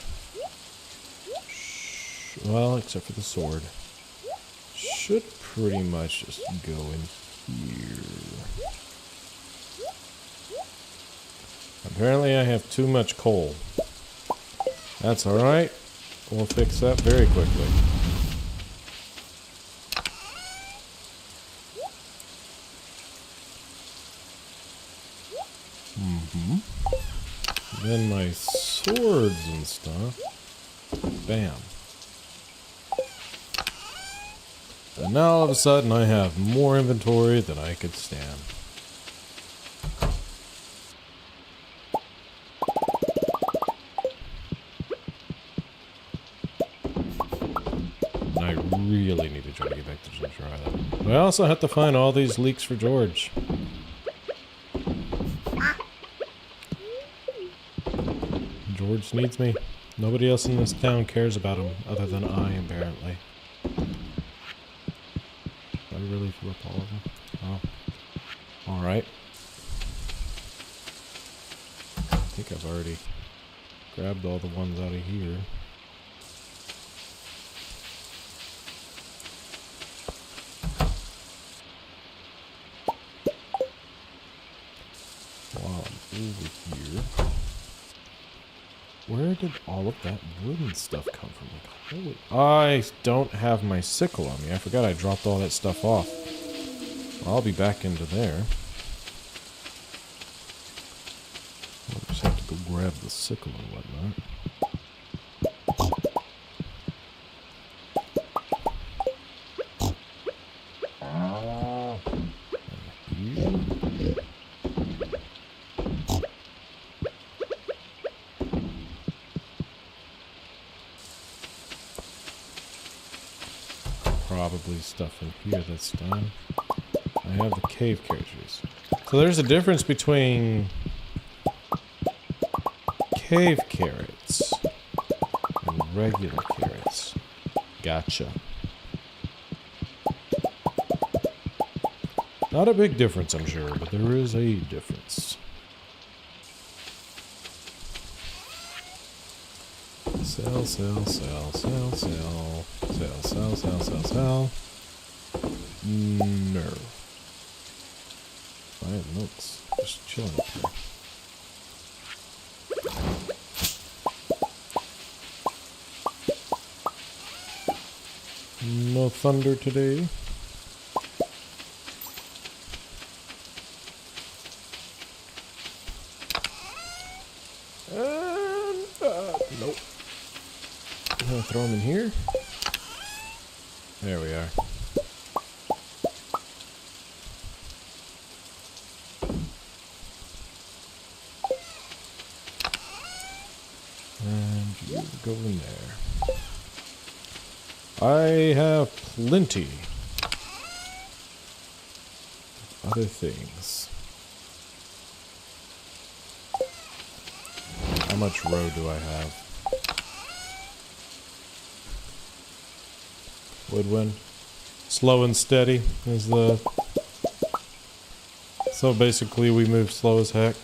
well, except for the sword. Should pretty much just go in here. Apparently I have too much coal. That's alright. We'll fix that very quickly. Then my swords and stuff. Bam. And now all of a sudden I have more inventory than I could stand. I really need to try to get back to Treasure Island. But I also have to find all these leeks for George. George needs me. Nobody else in this town cares about him other than I, apparently. Did I really flip all of them? Oh. Alright. I think I've already grabbed all the ones out of here. While I'm over here, where did all of that wooden stuff come from? Like, holy, I don't have my sickle on me. I forgot I dropped all that stuff off. I'll be back into there. I'll just have to go grab the sickle and whatnot. Probably stuff in here that's done. I have the cave carriages. So there's a difference between cave carrots and regular carrots. Gotcha. Not a big difference, I'm sure, but there is a difference. Sell, sell, sell, sell, sell. Sell, sell, sell, sell, sell. No. Fine, looks just chilling up here. No thunder today. And, nope. I'm gonna throw them in here. There we are. And you go in there. I have plenty of other things. How much row do I have? Woodwind. Slow and steady is the... So basically we move slow as heck.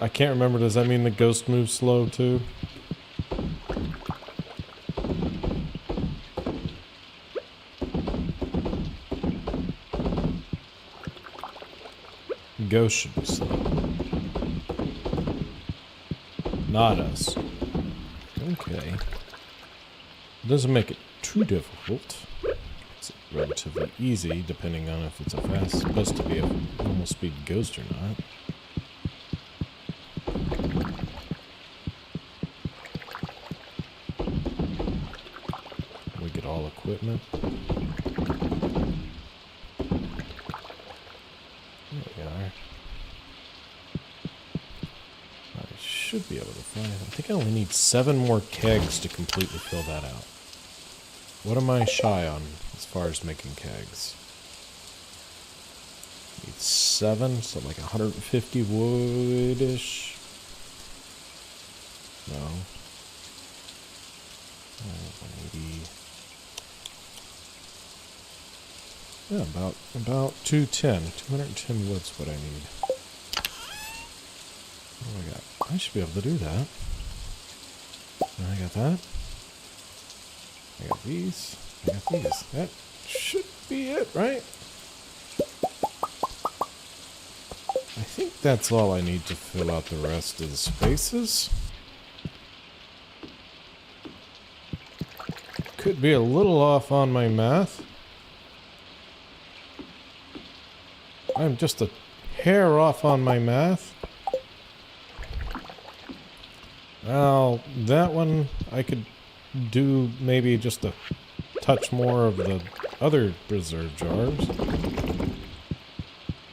I can't remember, does that mean the ghost moves slow too? Ghost should be slow. Not us. Okay. It doesn't make it too difficult. It's relatively easy, depending on if it's a fast, supposed to be a normal speed ghost or not. We get all equipment. There we are. I should be able to find it. I think I only need 7 more kegs to completely fill that out. What am I shy on as far as making kegs? Need 7, so like 150 wood-ish. No. 180. Yeah, about 210. 210 wood's what I need. What do I got? I should be able to do that. And I got that. I got these. I got these. That should be it, right? I think that's all I need to fill out the rest of the spaces. Could be a little off on my math. I'm just a hair off on my math. Well, that one I could do maybe just a touch more of the other preserve jars.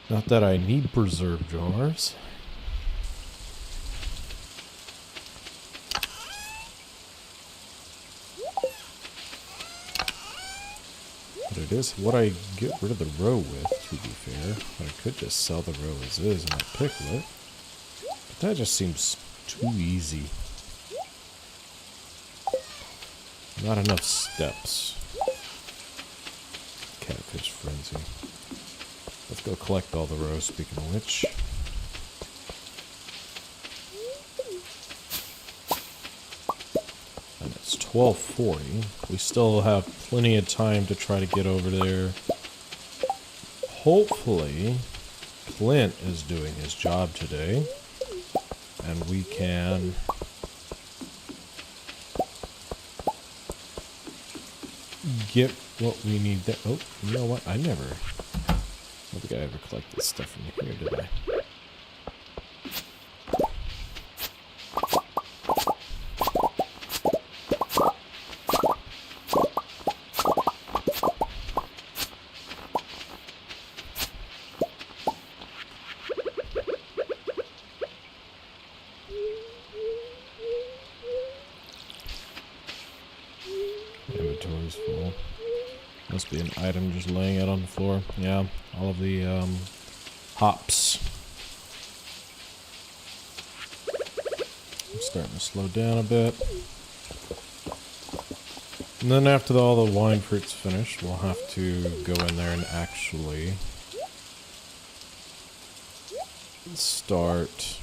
Not that I need preserve jars. But it is what I get rid of the row with, to be fair. But I could just sell the row as is and not pickle it. But that just seems too easy. Not enough steps. Catfish frenzy. Let's go collect all the rows, speaking of which. And it's 12:40. We still have plenty of time to try to get over there. Hopefully, Clint is doing his job today. And we can... get what we need there. Oh, you know what? I don't think I ever collected stuff from here, did I? Inventory's full. Must be an item just laying out on the floor. Yeah, all of the hops. I'm starting to slow down a bit. And then after all the wine fruit's finished, we'll have to go in there and actually start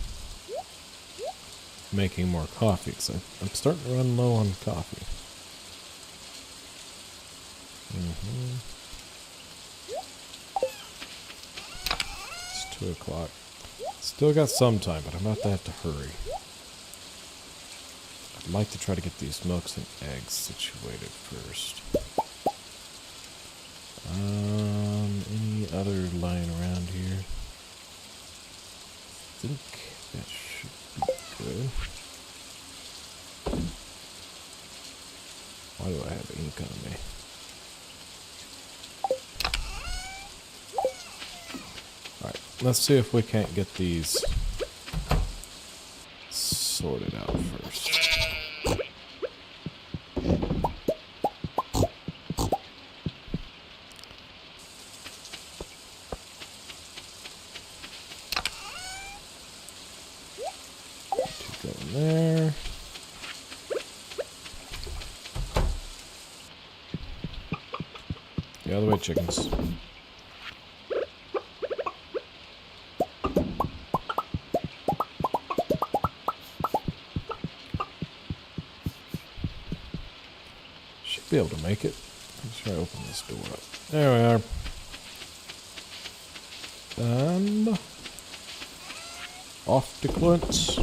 making more coffee, because I'm starting to run low on coffee. It's 2 o'clock. Still got some time, but I'm about to have to hurry. I'd like to try to get these milks and eggs situated first. Any other lying around here? I think that should be good. Why do I have ink on me? Alright, let's see if we can't get these sorted out first. Go in there. Get out of the way, chickens. Should be able to make it. Let's try to open this door up. There we are. And off to Clint's.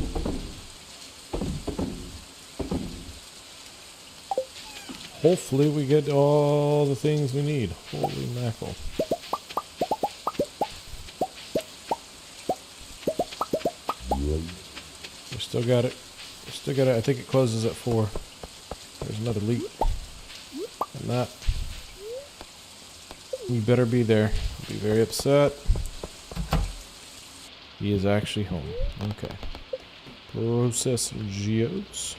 Hopefully we get all the things we need. Holy mackerel. We still got it. We still got it. I think it closes at 4. There's another leak. And that. We better be there. I'll be very upset. He is actually home. Okay. Process geodes.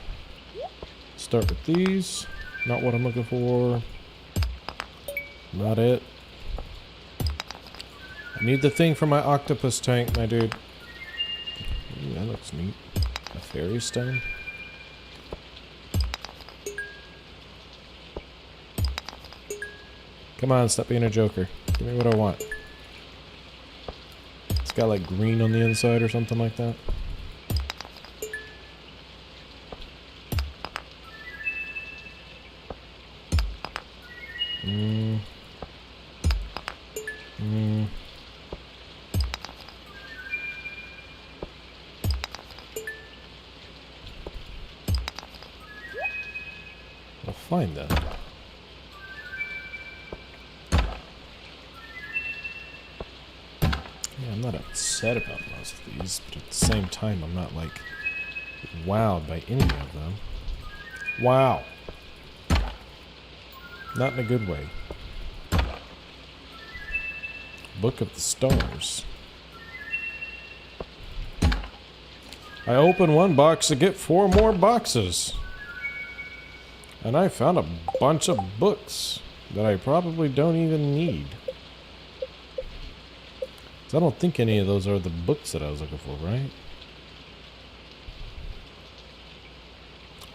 Start with these. Not what I'm looking for. Not it. I need the thing for my octopus tank, my dude. Ooh, that looks neat. A fairy stone. Come on, stop being a joker. Give me what I want. It's got like green on the inside or something like that. I'll find that. Yeah, I'm not upset about most of these, but at the same time, I'm not like wowed by any of them. Wow. Not in a good way. Book of the Stars. I open one box to get 4 more boxes. And I found a bunch of books that I probably don't even need. I don't think any of those are the books that I was looking for, right?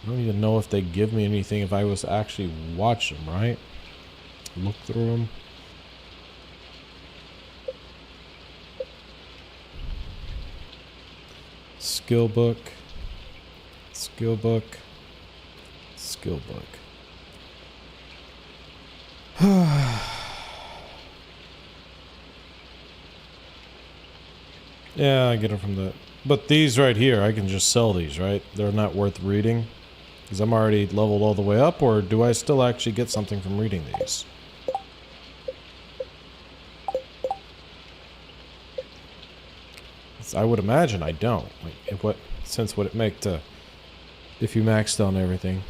I don't even know if they give me anything if I was to actually watch them, right? Look through them. Skill book. Skill book. Skill book. Yeah, I get it from the... But these right here, I can just sell these, right? They're not worth reading. Because I'm already leveled all the way up, or do I still actually get something from reading these? I would imagine I don't. Like, what sense would it make to... If you maxed on everything?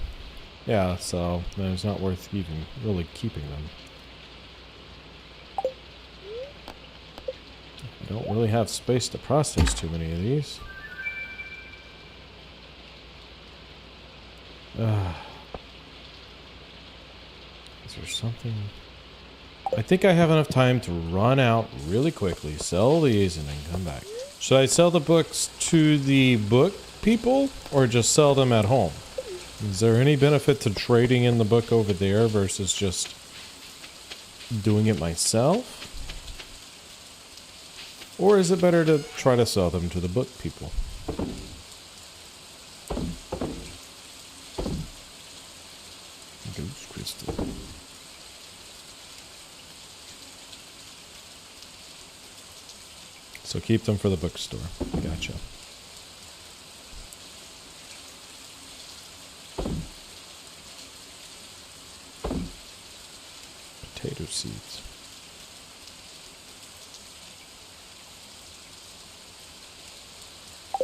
Yeah, so then it's not worth even really keeping them. I don't really have space to process too many of these. Is there something... I think I have enough time to run out really quickly, sell these, and then come back. Should I sell the books to the book people, or just sell them at home? Is there any benefit to trading in the book over there versus just doing it myself? Or is it better to try to sell them to the book people? keep them for the bookstore. Gotcha. Potato seeds.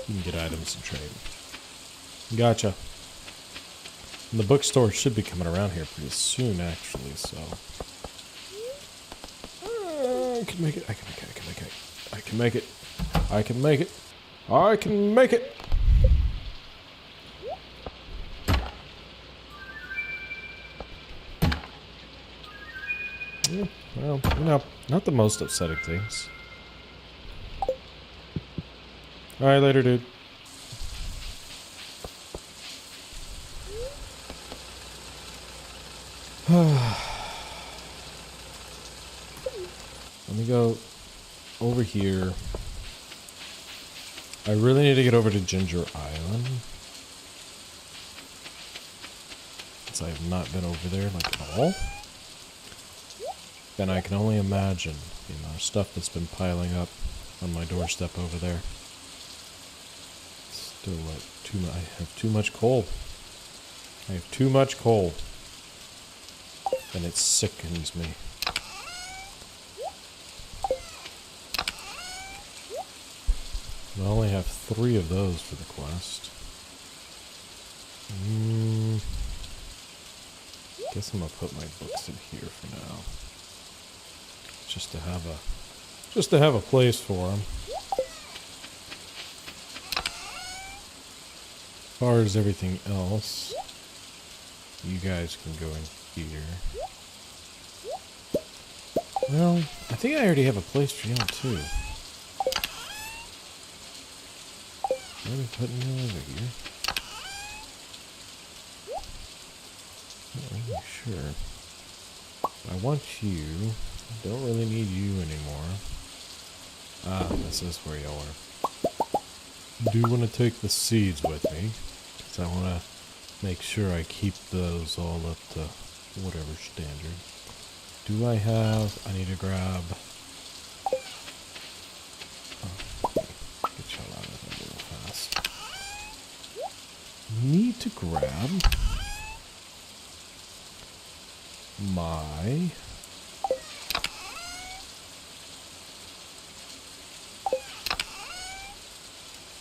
You can get items and trade. Gotcha. And the bookstore should be coming around here pretty soon, actually, so... I can make it, I can make it, I can make it. I can make it. I can make it. I can make it! Yeah, well, you know, not the most upsetting things. Alright, later, dude. Let me go over here. I really need to get over to Ginger Island. Since I have not been over there, like, at all. And I can only imagine the amount of stuff that's been piling up on my doorstep over there. Still, like, I have too much coal. I have too much coal. And it sickens me. I only have 3 of those for the quest. Guess I'm gonna put my books in here for now. Just to have a place for them. As far as everything else, you guys can go in here. Well, I think I already have a place for y'all too. What are we putting you over here? Not really sure. I want you. I don't really need you anymore. Ah, this is where y'all are. I do want to take the seeds with me, because I want to make sure I keep those all up to whatever standard. Do I have... I need to grab... Get y'all out of there real fast. Need to grab... my...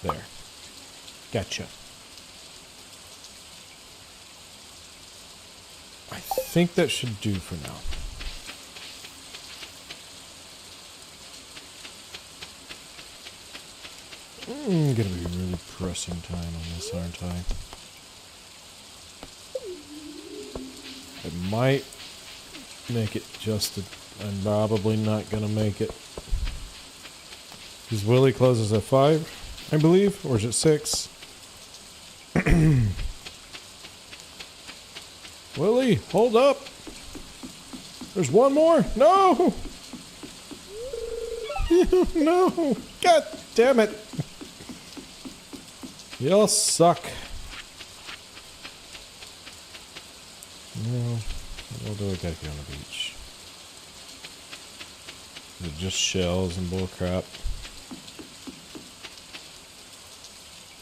There. Gotcha. I think that should do for now. Gonna be really pressing time on this, aren't I? I might make it just I'm probably not gonna make it. Because Willie closes at 5. I believe, or is it 6? Willie, hold up! There's one more! No! No! God damn it! Y'all suck. No. What do I got here on the beach? Is it just shells and bullcrap?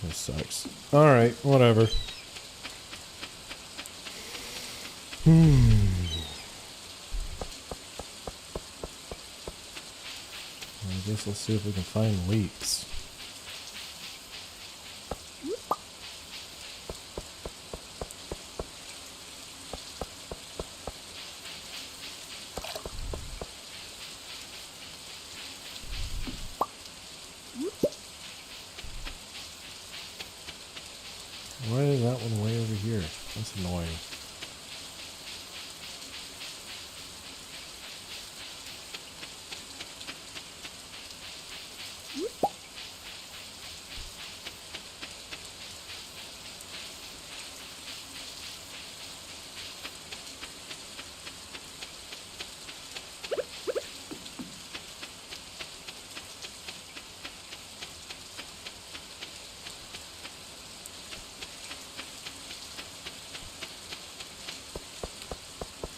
This sucks. Alright, whatever. I guess let's see if we can find leaks. Why is that one way over here? That's annoying.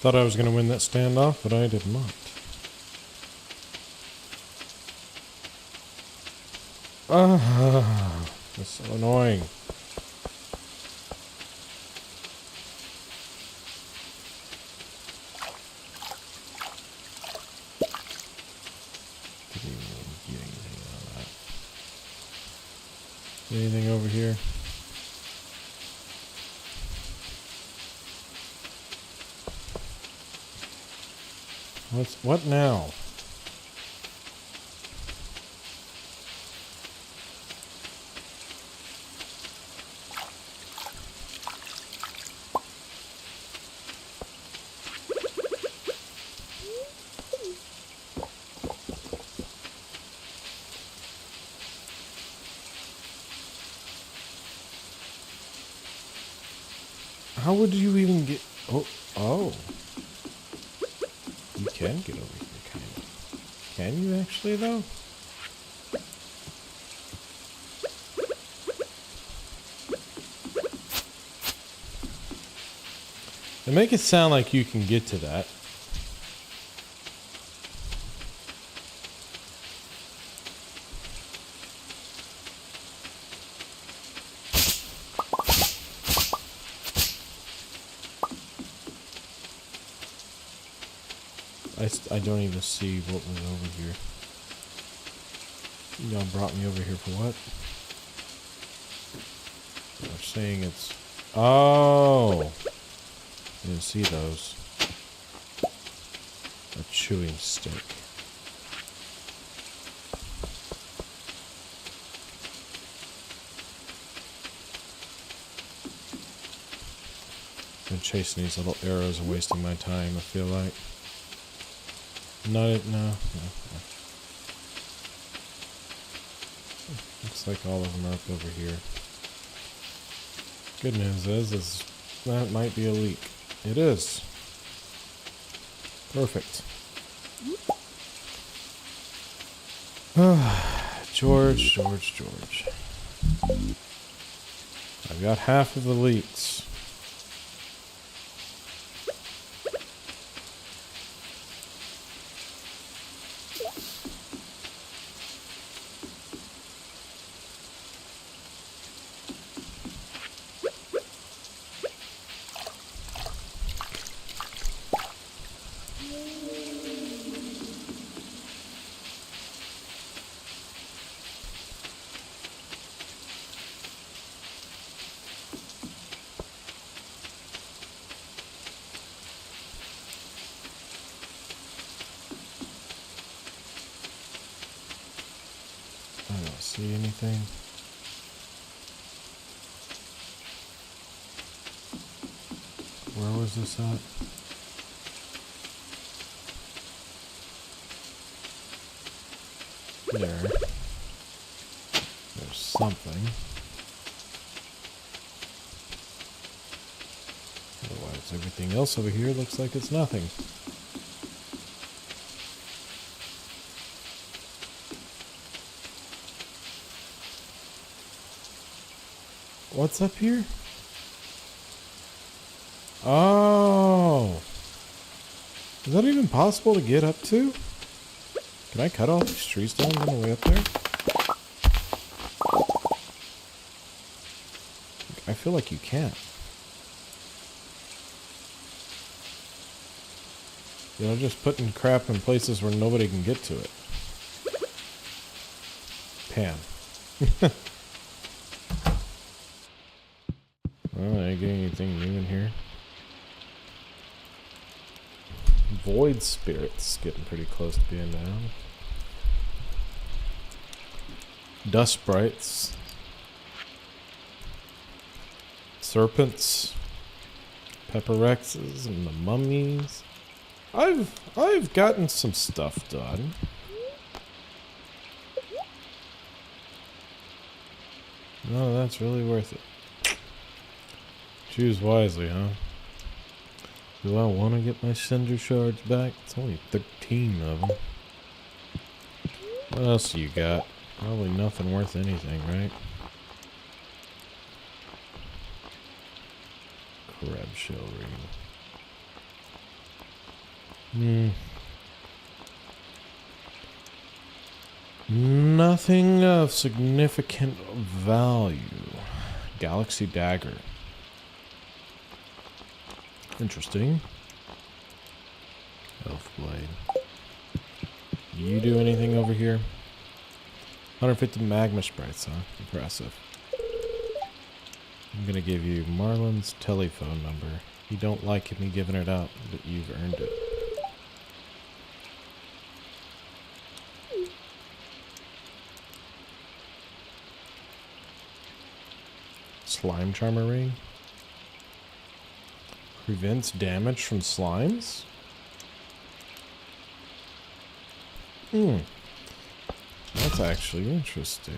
Thought I was going to win that standoff, but I did not. That's so annoying. Didn't even get anything out of that. Anything over here? What now? How would you even get... Oh. You can get over here, kind of. Can you actually, though? They make it sound like you can get to that. I don't even see what was over here. Y'all brought me over here for what? They're saying it's... Oh! I didn't see those. A chewing stick. Been chasing these little arrows and wasting my time, I feel like. No. Looks like all of them are up over here. Good news is that might be a leak. It is. Perfect. George. I've got half of the leeks. I don't see anything. Where was this at? There. There's something. Otherwise, everything else over here looks like it's nothing. What's up here? Oh! Is that even possible to get up to? Can I cut all these trees down on the way up there? I feel like you can't. You know, just putting crap in places where nobody can get to it. Pan. Well, did I get anything new in here? Void spirits getting pretty close to being down. Dust sprites. Serpents. Pepperexes and the mummies. I've gotten some stuff done. No, that's really worth it. Choose wisely, huh? Do I want to get my cinder shards back? It's only 13 of them. What else you got? Probably nothing worth anything, right? Crab shell ring. Nothing of significant value. Galaxy Dagger. Interesting. Elf Blade. You do anything over here? 150 magma sprites, huh? Impressive. I'm gonna give you Marlon's telephone number. You don't like me giving it out, but you've earned it. Slime Charmer Ring? Prevents damage from slimes? That's actually interesting.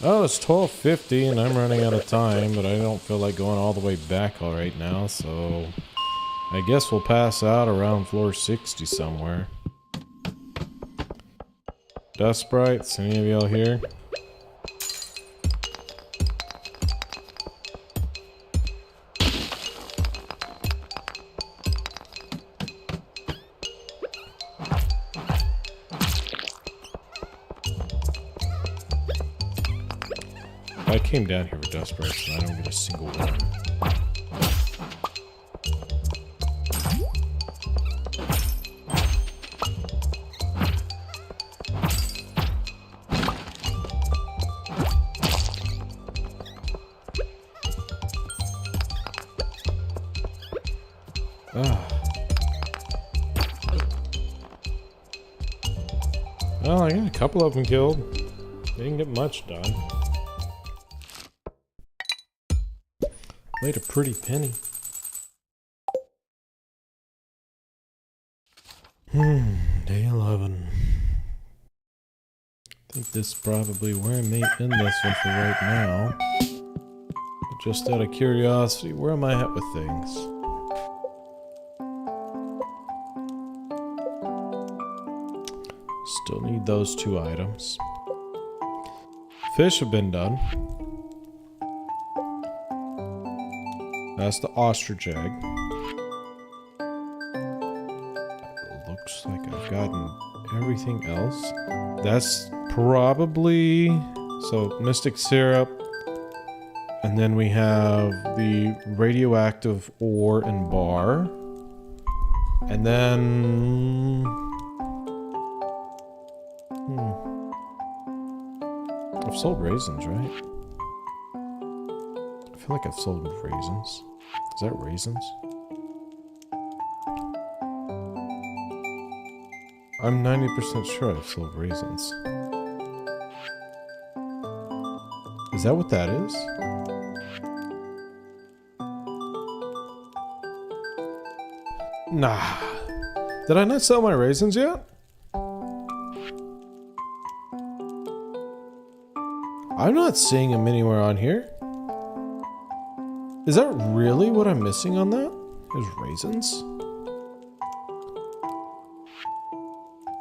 Oh, it's 12:50 and I'm running out of time, but I don't feel like going all the way back all right now, so I guess we'll pass out around floor 60 somewhere. Dust sprites, any of y'all here? I came down here with dust sprites and I don't get a single one. Well, I got a couple of them killed. Didn't get much done. Made a pretty penny. Day 11. I think this is probably where I may end this one for right now. But just out of curiosity, where am I at with things? Still need those 2 items. Fish have been done. That's the ostrich egg. Looks like I've gotten everything else. That's probably... So, mystic syrup. And then we have the radioactive ore and bar. And then... I've sold raisins, right? I feel like I've sold raisins. Is that raisins? I'm 90% sure I've sold raisins. Is that what that is? Nah. Did I not sell my raisins yet? I'm not seeing them anywhere on here. Is that really what I'm missing on that? Is raisins?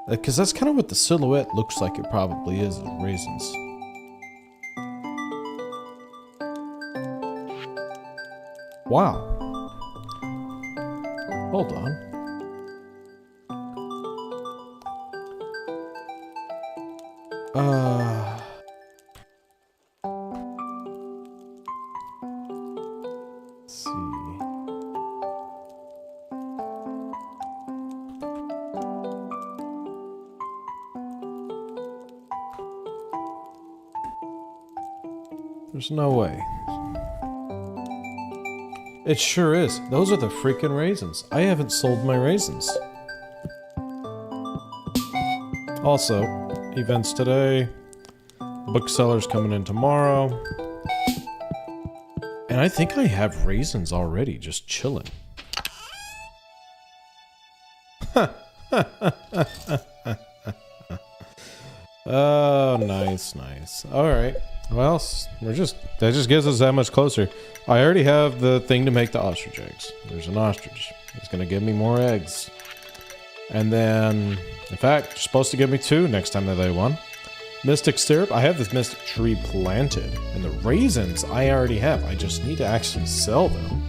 Because that's kind of what the silhouette looks like it probably is raisins. Wow. Hold on. Let's see. There's no way. It sure is. Those are the freaking raisins. I haven't sold my raisins. Also, events today. Booksellers coming in tomorrow. And I think I have raisins already, just chilling. Oh, nice, nice. Alright. Well, that just gets us that much closer. I already have the thing to make the ostrich eggs. There's an ostrich. It's gonna give me more eggs. And then, in fact, you're supposed to give me 2 next time that they won. Mystic syrup, I have this mystic tree planted. And the raisins, I already have. I just need to actually sell them.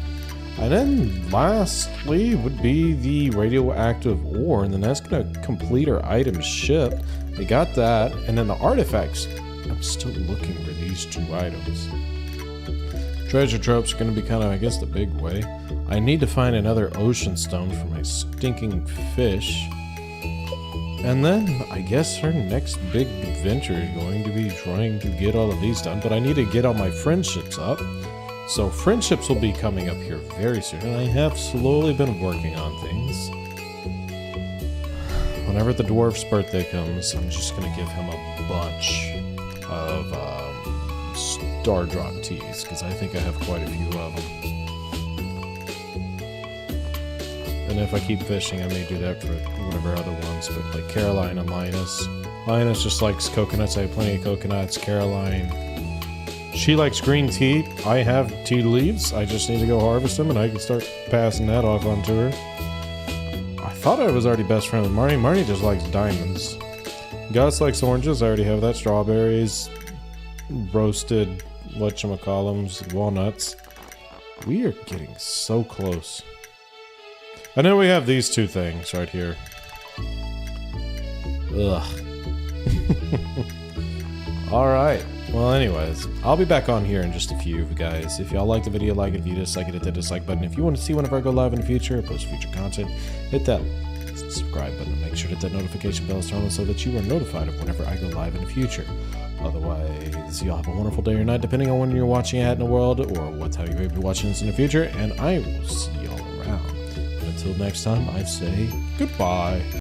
And then lastly would be the radioactive ore, and then that's gonna complete our item ship. We got that, and then the artifacts. I'm still looking for these 2 items. Treasure tropes are gonna be kind of, I guess, the big way. I need to find another ocean stone for my stinking fish. And then I guess our next big adventure is going to be trying to get all of these done, but I need to get all my friendships up. So friendships will be coming up here very soon, and I have slowly been working on things. Whenever the dwarf's birthday comes, I'm just gonna give him a bunch of Star Drop teas, because I think I have quite a few of them. And if I keep fishing, I may do that for whatever other ones, but like Caroline and Linus. Linus just likes coconuts. I have plenty of coconuts. Caroline, she likes green tea. I have tea leaves. I just need to go harvest them, and I can start passing that off onto her. I thought I was already best friends with Marnie. Marnie just likes diamonds. Gus likes oranges. I already have that. Strawberries, roasted, whatchamacallums, walnuts. We are getting so close. And then we have these 2 things right here. Ugh. Alright. Well, anyways, I'll be back on here in just a few, guys. If y'all like the video, like it. If you dislike it, hit that dislike button. If you want to see whenever I go live in the future, post future content, hit that subscribe button and make sure to hit that notification bell is turned on so that you are notified of whenever I go live in the future. Otherwise, y'all have a wonderful day or night, depending on when you're watching it in the world, or what time you may be watching this in the future, and I will see y'all around. Until next time, I say goodbye.